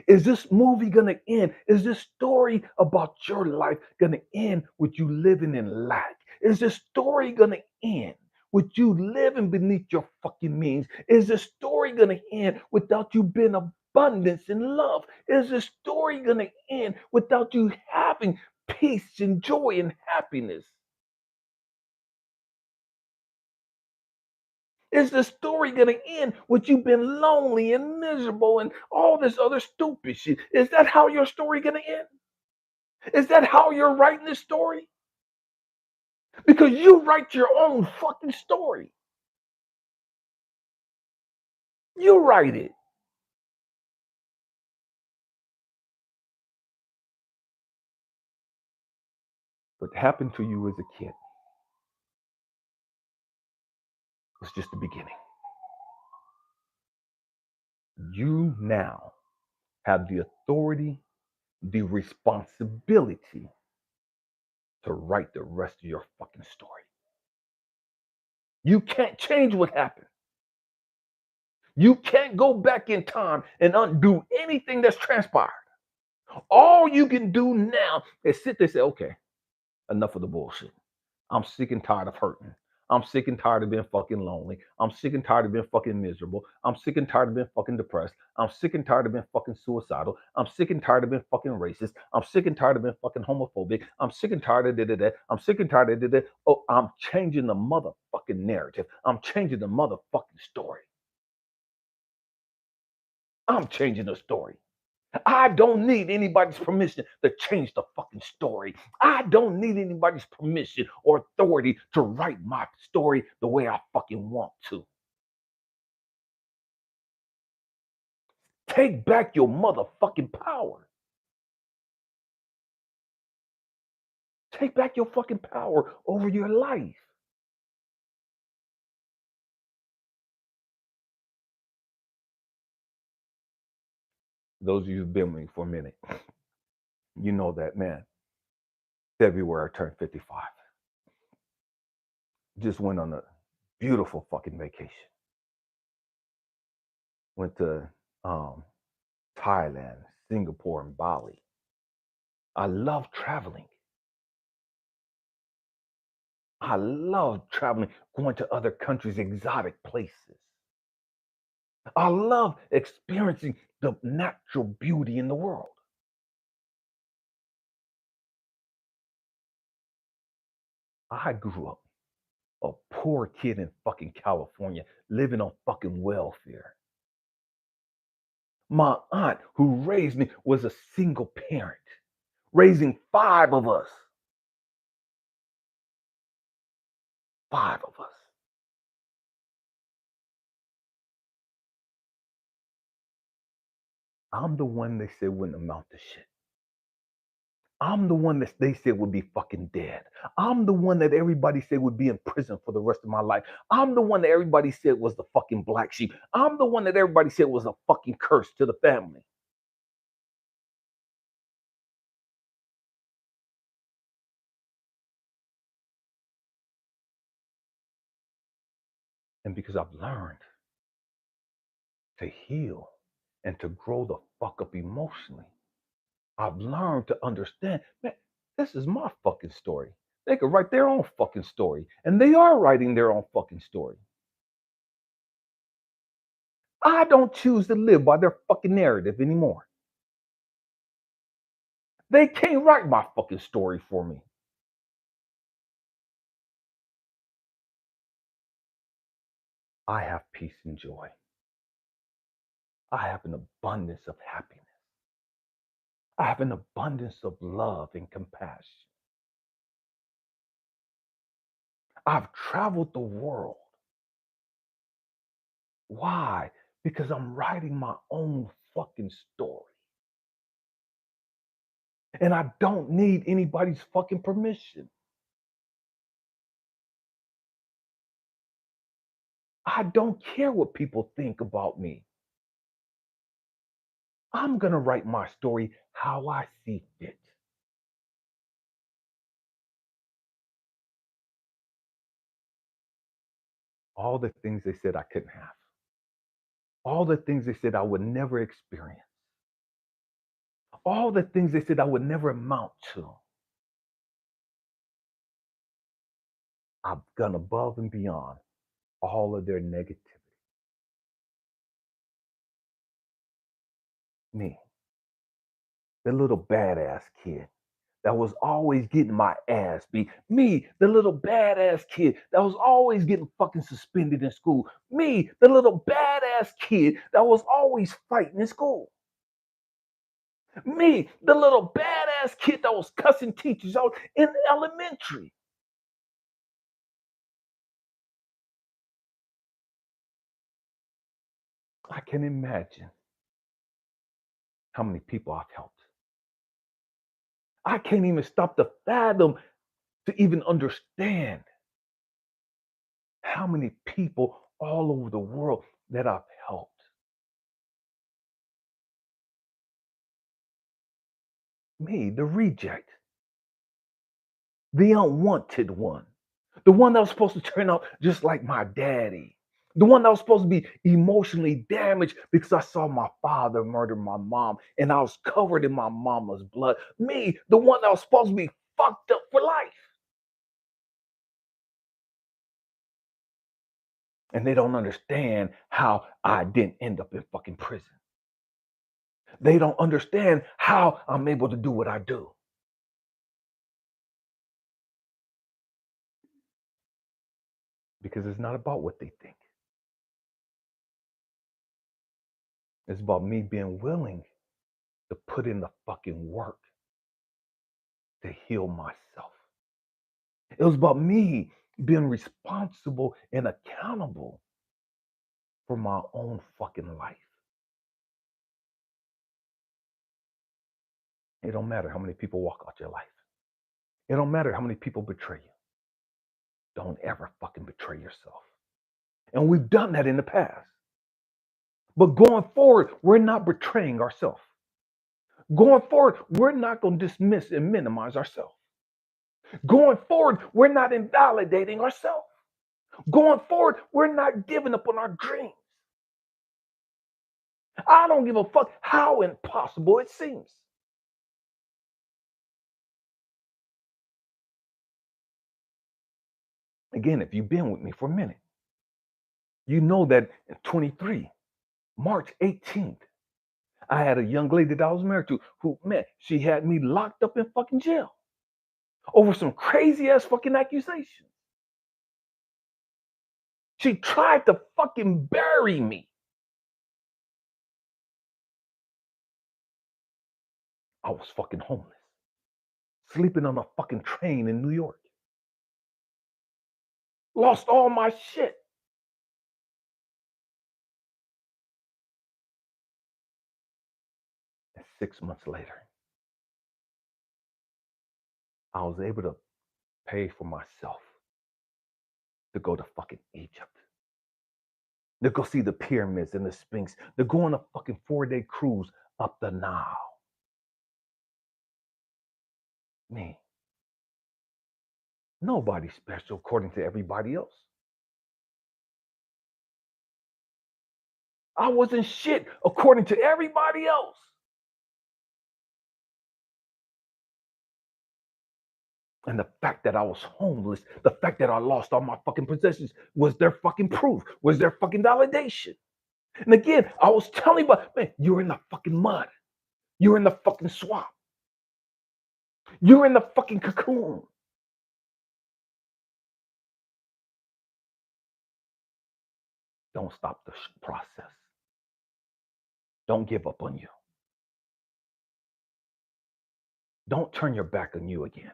Is this movie going to end? Is this story about your life going to end with you living in lack? Is this story going to end with you living beneath your fucking means? Is this story going to end without you being abundance and love? Is this story going to end without you having peace and joy and happiness? Is the story going to end with you being lonely and miserable and all this other stupid shit? Is that how your story going to end? Is that how you're writing this story? Because you write your own fucking story. You write it. What happened to you as a kid was just the beginning. You now have the authority, the responsibility to write the rest of your fucking story. You can't change what happened. You can't go back in time and undo anything that's transpired. All you can do now is sit there and say, okay, enough of the bullshit. I'm sick and tired of hurting. I'm sick and tired of being fucking lonely. I'm sick and tired of being fucking miserable. I'm sick and tired of being fucking depressed. I'm sick and tired of being fucking suicidal. I'm sick and tired of being fucking racist. I'm sick and tired of being fucking homophobic. I'm sick and tired of da. I'm sick and tired of da. Oh, I'm changing the motherfucking narrative. I'm changing the motherfucking story. I'm changing the story. I don't need anybody's permission to change the fucking story. I don't need anybody's permission or authority to write my story the way I fucking want to. Take back your motherfucking power. Take back your fucking power over your life. Those of you who've been with me for a minute, you know that, man. February I turned 55. Just went on a beautiful fucking vacation. Went to Thailand, Singapore, and Bali. I love traveling. I love traveling, going to other countries, exotic places. I love experiencing the natural beauty in the world. I grew up a poor kid in fucking California, living on fucking welfare. My aunt, who raised me, was a single parent, raising 5 of us. 5 of us. I'm the one they said wouldn't amount to shit. I'm the one that they said would be fucking dead. I'm the one that everybody said would be in prison for the rest of my life. I'm the one that everybody said was the fucking black sheep. I'm the one that everybody said was a fucking curse to the family. And because I've learned to heal and to grow the fuck up emotionally, I've learned to understand, man, this is my fucking story. They could write their own fucking story. And they are writing their own fucking story. I don't choose to live by their fucking narrative anymore. They can't write my fucking story for me. I have peace and joy. I have an abundance of happiness. I have an abundance of love and compassion. I've traveled the world. Why? Because I'm writing my own fucking story. And I don't need anybody's fucking permission. I don't care what people think about me. I'm going to write my story how I see fit. All the things they said I couldn't have. All the things they said I would never experience. All the things they said I would never amount to. I've gone above and beyond all of their negativity. Me, the little badass kid that was always getting my ass beat. Me, the little badass kid that was always getting fucking suspended in school. Me, the little badass kid that was always fighting in school. Me, the little badass kid that was cussing teachers out in elementary. I can imagine how many people I've helped. I can't even stop to fathom to even understand how many people all over the world that I've helped. Me, the reject, the unwanted one, the one that was supposed to turn out just like my daddy, the one that was supposed to be emotionally damaged because I saw my father murder my mom and I was covered in my mama's blood. Me, the one that was supposed to be fucked up for life. And they don't understand how I didn't end up in fucking prison. They don't understand how I'm able to do what I do. Because it's not about what they think. It's about me being willing to put in the fucking work to heal myself. It was about me being responsible and accountable for my own fucking life. It don't matter how many people walk out your life. It don't matter how many people betray you. Don't ever fucking betray yourself. And we've done that in the past. But going forward, we're not betraying ourselves. Going forward, we're not going to dismiss and minimize ourselves. Going forward, we're not invalidating ourselves. Going forward, we're not giving up on our dreams. I don't give a fuck how impossible it seems. Again, if you've been with me for a minute, you know that in 23, March 18th, I had a young lady that I was married to who, man, she had me locked up in fucking jail over some crazy ass fucking accusations. She tried to fucking bury me. I was fucking homeless, sleeping on a fucking train in New York. Lost all my shit. And 6 months later, I was able to pay for myself to go to fucking Egypt, to go see the pyramids and the Sphinx, to go on a fucking 4-day cruise up the Nile. Me. Nobody's special according to everybody else. I wasn't shit according to everybody else. And the fact that I was homeless, the fact that I lost all my fucking possessions was their fucking proof, was their fucking validation. And again, I was telling you, man, you're in the fucking mud. You're in the fucking swamp. You're in the fucking cocoon. Don't stop the process. Don't give up on you. Don't turn your back on you again.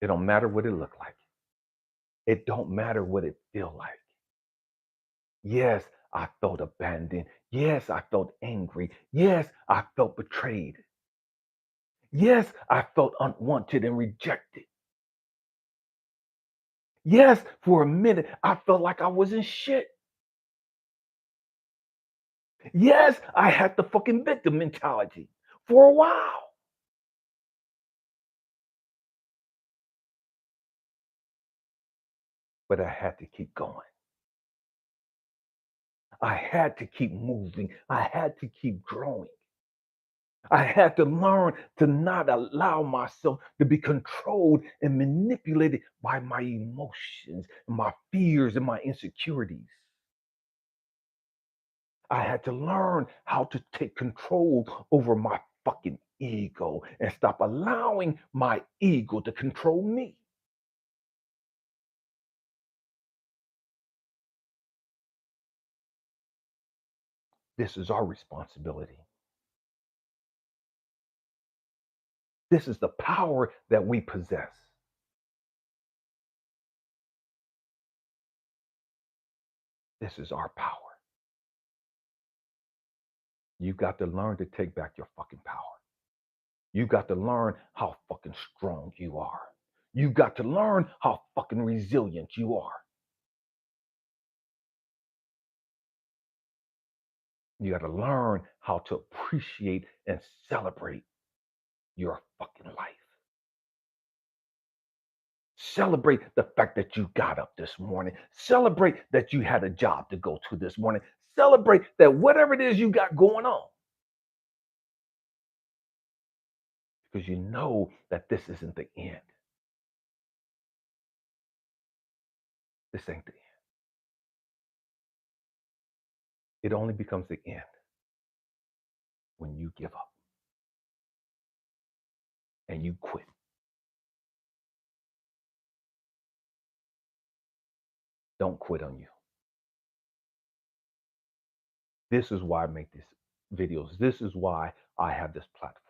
It don't matter what it look like. It don't matter what it feel like. Yes, I felt abandoned. Yes, I felt angry. Yes, I felt betrayed. Yes, I felt unwanted and rejected. Yes, for a minute, I felt like I wasn't shit. Yes, I had the fucking victim mentality for a while. But I had to keep going. I had to keep moving. I had to keep growing. I had to learn to not allow myself to be controlled and manipulated by my emotions, and my fears, and my insecurities. I had to learn how to take control over my fucking ego and stop allowing my ego to control me. This is our responsibility. This is the power that we possess. This is our power. You got to learn to take back your fucking power. You got to learn how fucking strong you are. You got to learn how fucking resilient you are. You got to learn how to appreciate and celebrate your fucking life. Celebrate the fact that you got up this morning. Celebrate that you had a job to go to this morning. Celebrate that whatever it is you got going on. Because you know that this isn't the end. This ain't the end. It only becomes the end when you give up and you quit. Don't quit on you. This is why I make these videos. This is why I have this platform.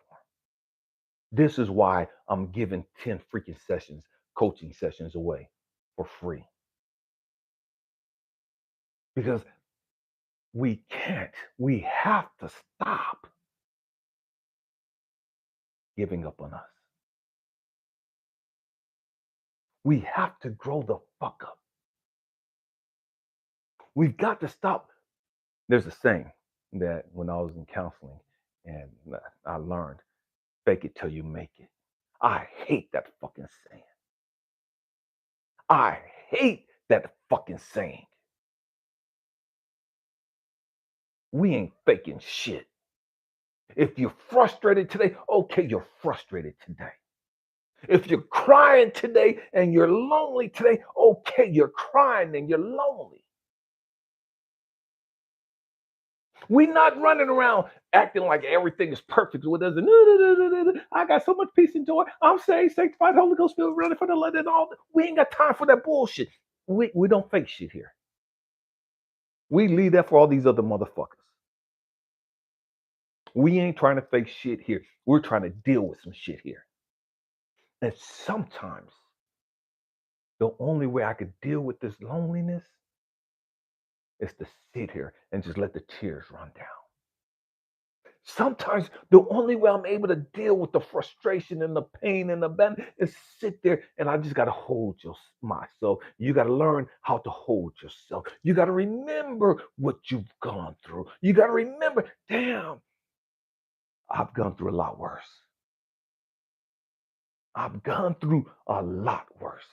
This is why I'm giving 10 freaking sessions, coaching sessions away for free. Because we can't, we have to stop giving up on us. We have to grow the fuck up. We've got to stop There's a saying that when I was in counseling and I learned, fake it till you make it. I hate that fucking saying. I hate that fucking saying. We ain't faking shit. If you're frustrated today, okay, you're frustrated today. If you're crying today and you're lonely today, okay, you're crying and you're lonely. We're not running around acting like everything is perfect with us. And I got so much peace and joy. I'm saved, sanctified, Holy Ghost, filled, running for the Lord and all. We ain't got time for that bullshit. We don't fake shit here. We leave that for all these other motherfuckers. We ain't trying to fake shit here. We're trying to deal with some shit here. And sometimes the only way I could deal with this loneliness is to sit here and just let the tears run down. Sometimes the only way I'm able to deal with the frustration and the pain and the bend is sit there and I just got to hold myself. You got to learn how to hold yourself. You got to remember what you've gone through. You got to remember, damn, I've gone through a lot worse. I've gone through a lot worse.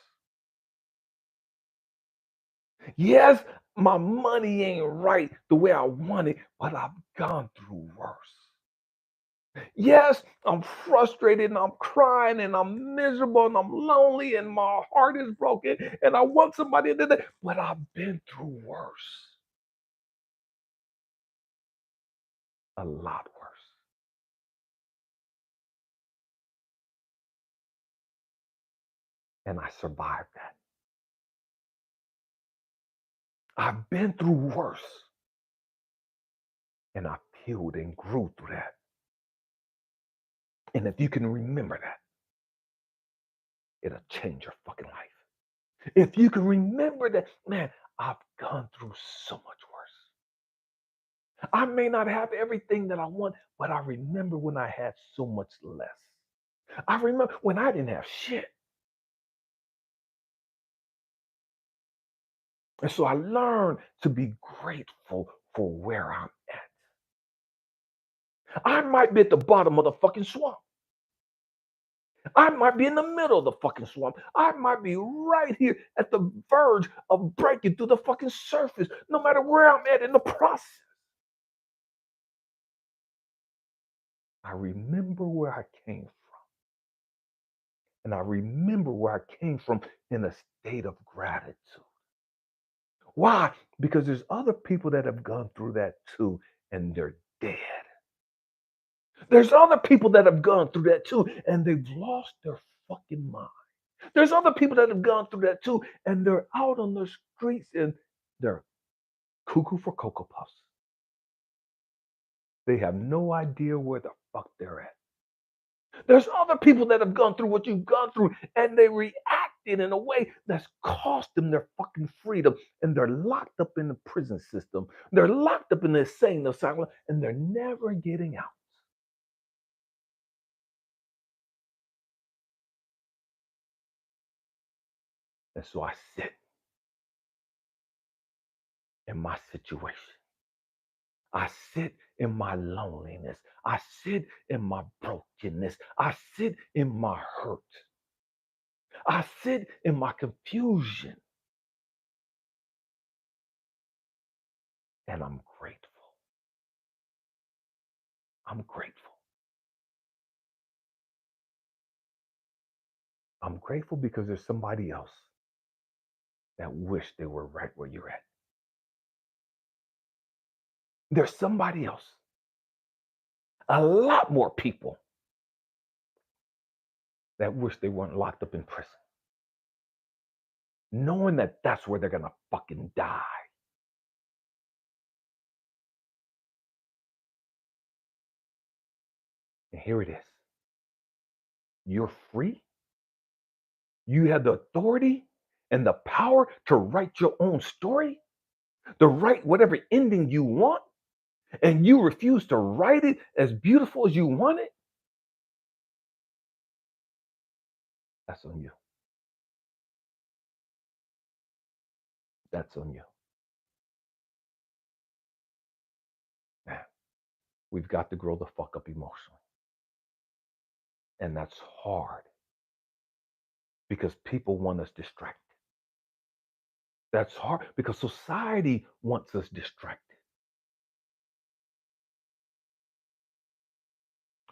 Yes, my money ain't right the way I want it, but I've gone through worse. Yes, I'm frustrated and I'm crying and I'm miserable and I'm lonely and my heart is broken and I want somebody to do that, but I've been through worse, a lot worse. And I survived that. I've been through worse and I healed and grew through that. And if you can remember that, it'll change your fucking life. If you can remember that, man, I've gone through so much worse. I may not have everything that I want, but I remember when I had so much less. I remember when I didn't have shit. And so I learned to be grateful for where I'm at. I might be at the bottom of the fucking swamp. I might be in the middle of the fucking swamp. I might be right here at the verge of breaking through the fucking surface, no matter where I'm at in the process. I remember where I came from. And I remember where I came from in a state of gratitude. Why? Because there's other people that have gone through that too, and they're dead. There's other people that have gone through that too, and they've lost their fucking mind. There's other people that have gone through that too, and they're out on the streets and they're cuckoo for Cocoa Puffs. They have no idea where the fuck they're at. There's other people that have gone through what you've gone through, and they reacted in a way that's cost them their fucking freedom, and they're locked up in the prison system. They're locked up in the insane asylum, and they're never getting out. And so I sit in my situation. I sit in my loneliness. I sit in my brokenness. I sit in my hurt. I sit in my confusion. And I'm grateful. I'm grateful. I'm grateful because there's somebody else that wish they were right where you're at. There's somebody else, a lot more people that wish they weren't locked up in prison, knowing that that's where they're going to fucking die. And here it is. You're free. You have the authority and the power to write your own story, to write whatever ending you want, and you refuse to write it as beautiful as you want it. That's on you. That's on you. We've got to grow the fuck up emotionally. And that's hard because people want us distracted. That's hard because society wants us distracted.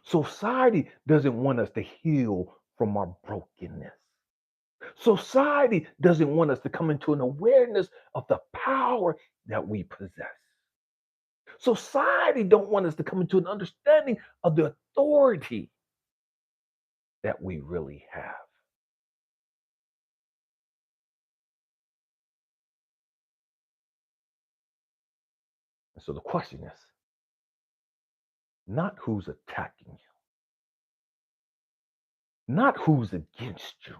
Society doesn't want us to heal from our brokenness. Society doesn't want us to come into an awareness of the power that we possess. Society don't want us to come into an understanding of the authority that we really have. And so the question is not who's attacking you, not who's against you.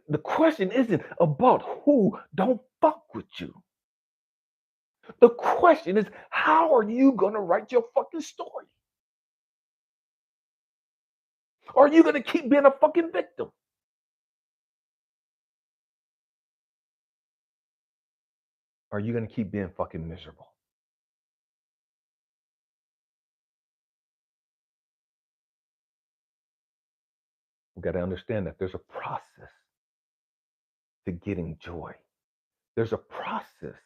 The question isn't about who don't fuck with you. The question is, how are you going to write your fucking story? Are you going to keep being a fucking victim? Are you going to keep being fucking miserable? We got to understand that there's a process to getting joy. There's a process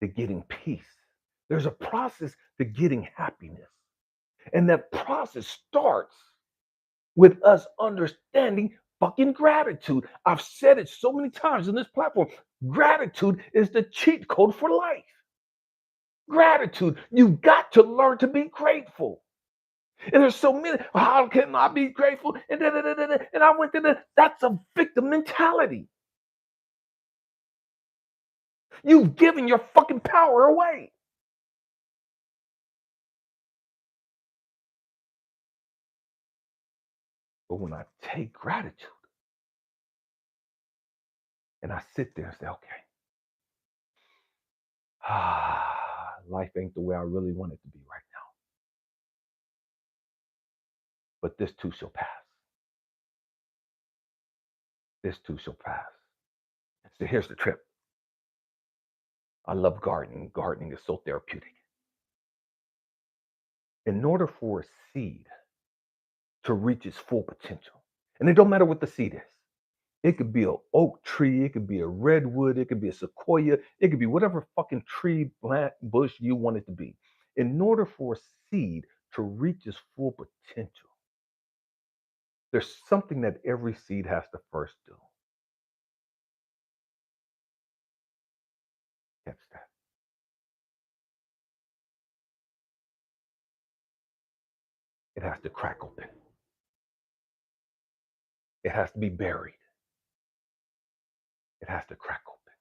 to getting peace. There's a process to getting happiness. And that process starts with us understanding fucking gratitude. I've said it so many times in this platform. Gratitude is the cheat code for life. Gratitude. You've got to learn to be grateful. And there's so many, how can I be grateful? And I went to that's a victim mentality. You've given your fucking power away. But when I take gratitude and I sit there and say, okay, life ain't the way I really want it to be right now. But this too shall pass. This too shall pass. So here's the trip. I love gardening. Gardening is so therapeutic. In order for a seed to reach its full potential, and it don't matter what the seed is. It could be an oak tree, it could be a redwood, it could be a sequoia, it could be whatever fucking tree, plant, bush you want it to be. In order for a seed to reach its full potential, there's something that every seed has to first do. Catch that. It has to crack open. It has to be buried. It has to crack open.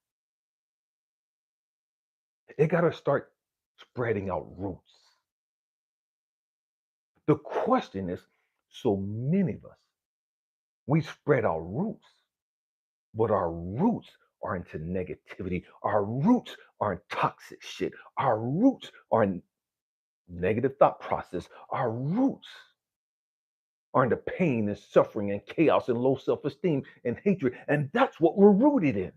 It got to start spreading out roots. The question is, so many of us, we spread our roots, but our roots are into negativity. Our roots are in toxic shit. Our roots are in negative thought process. Our roots are into pain and suffering and chaos and low self-esteem and hatred. And that's what we're rooted in.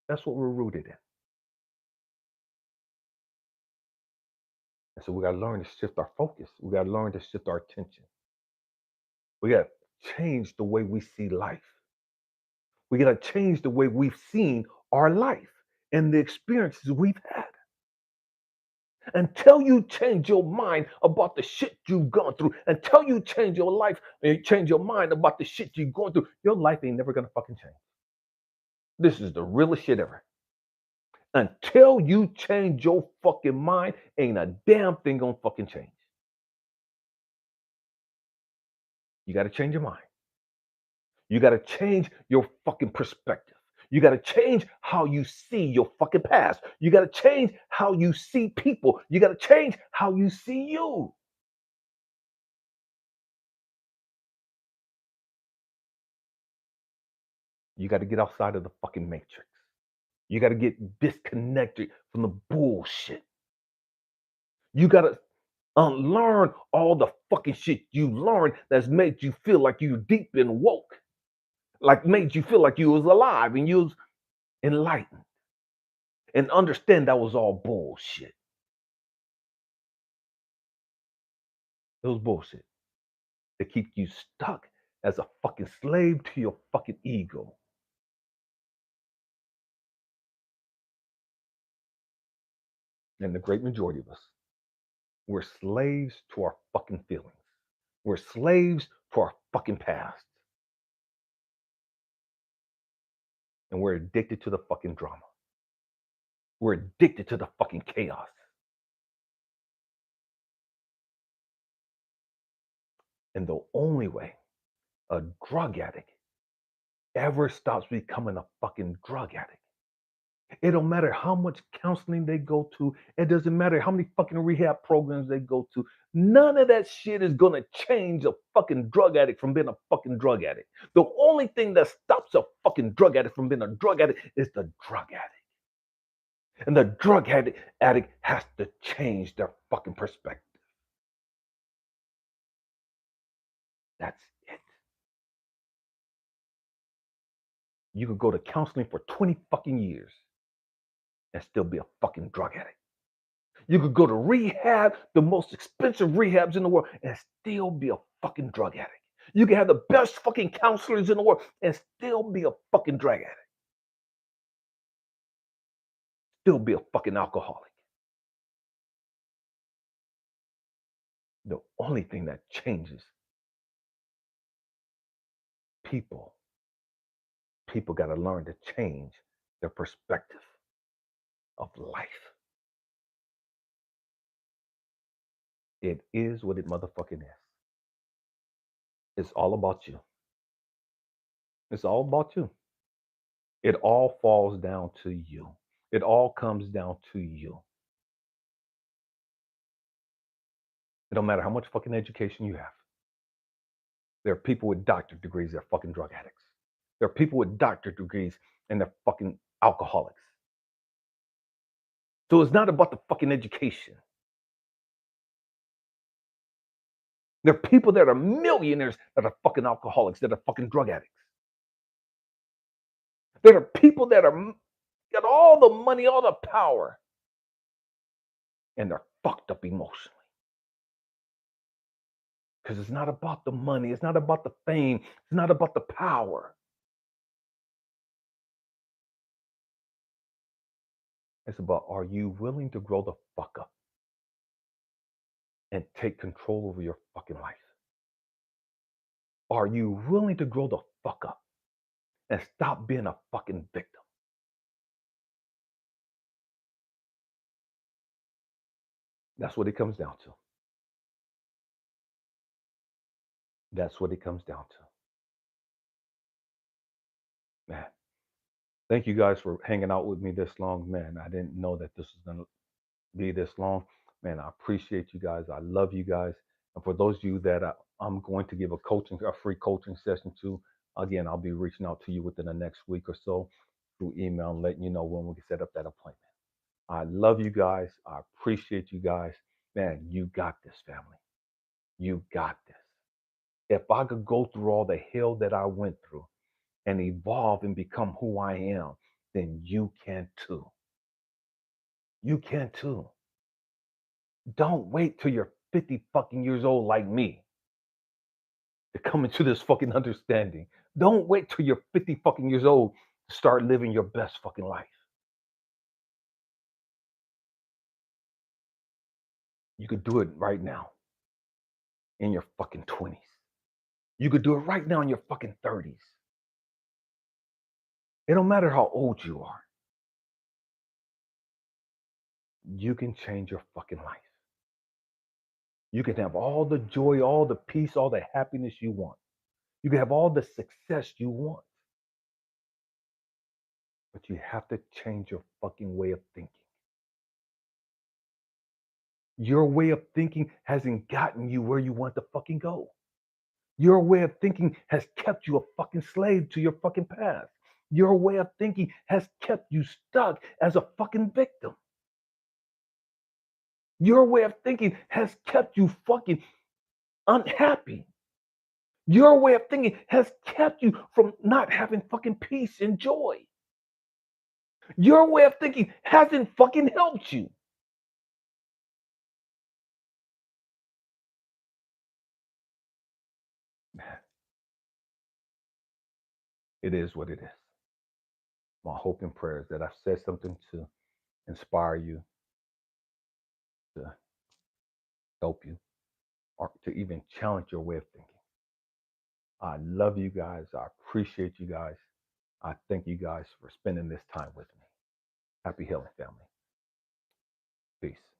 That's what we're rooted in. And so we got to learn to shift our focus. We got to learn to shift our attention. We got to change the way we see life. We got to change the way we've seen our life and the experiences we've had. Until you change your mind about the shit you've gone through, until you change your life and change your mind about the shit you're going through, your life ain't never gonna fucking change. This is the realest shit ever. Until you change your fucking mind, ain't a damn thing gonna fucking change. You gotta change your mind. You gotta change your fucking perspective. You got to change how you see your fucking past. You got to change how you see people. You got to change how you see you. You got to get outside of the fucking matrix. You got to get disconnected from the bullshit. You got to unlearn all the fucking shit you learned that's made you feel like you deep and woke. Like made you feel like you was alive and you was enlightened. and understand that was all bullshit. It was bullshit to keep you stuck as a fucking slave to your fucking ego. And the great majority of us, we're slaves to our fucking feelings. We're slaves to our fucking past. And we're addicted to the fucking drama. We're addicted to the fucking chaos. And the only way a drug addict ever stops becoming a fucking drug addict, it don't matter how much counseling they go to, it doesn't matter how many fucking rehab programs they go to, none of that shit is gonna change a fucking drug addict from being a fucking drug addict. The only thing that stops a fucking drug addict from being a drug addict is the drug addict. And the drug addict has to change their fucking perspective. That's it. You could go to counseling for 20 fucking years and still be a fucking drug addict. You could go to rehab, the most expensive rehabs in the world, and still be a fucking drug addict. You can have the best fucking counselors in the world and still be a fucking drug addict. Still be a fucking alcoholic. The only thing that changes people got to learn to change their perspective of life. It is what it motherfucking is. It's all about you. It's all about you. It all falls down to you. It all comes down to you. It don't matter how much fucking education you have. There are people with doctorate degrees that are fucking drug addicts. There are people with doctorate degrees and they're fucking alcoholics. So it's not about the fucking education. There are people that are millionaires that are fucking alcoholics, that are fucking drug addicts. There are people that are got all the money, all the power, and they're fucked up emotionally. Because it's not about the money, it's not about the fame, it's not about the power. It's about, are you willing to grow the fuck up and take control over your fucking life? Are you willing to grow the fuck up and stop being a fucking victim? That's what it comes down to. That's what it comes down to. Man, thank you guys for hanging out with me this long. Man, I didn't know that this was going to be this long. Man, I appreciate you guys. I love you guys. And for those of you that I'm going to give a free coaching session to, again, I'll be reaching out to you within the next week or so through email and letting you know when we can set up that appointment. I love you guys. I appreciate you guys. Man, you got this, family. You got this. If I could go through all the hell that I went through and evolve and become who I am, then you can too. You can too. Don't wait till you're 50 fucking years old like me to come into this fucking understanding. Don't wait till you're 50 fucking years old to start living your best fucking life. You could do it right now in your fucking 20s. You could do it right now in your fucking 30s. It don't matter how old you are. You can change your fucking life. You can have all the joy, all the peace, all the happiness you want. You can have all the success you want. But you have to change your fucking way of thinking. Your way of thinking hasn't gotten you where you want to fucking go. Your way of thinking has kept you a fucking slave to your fucking past. Your way of thinking has kept you stuck as a fucking victim. Your way of thinking has kept you fucking unhappy. Your way of thinking has kept you from not having fucking peace and joy. Your way of thinking hasn't fucking helped you. It is what it is. My hope and prayer is that I've said something to inspire you, to help you, or to even challenge your way of thinking. I love you guys. I appreciate you guys. I thank you guys for spending this time with me. Happy healing, family. Peace.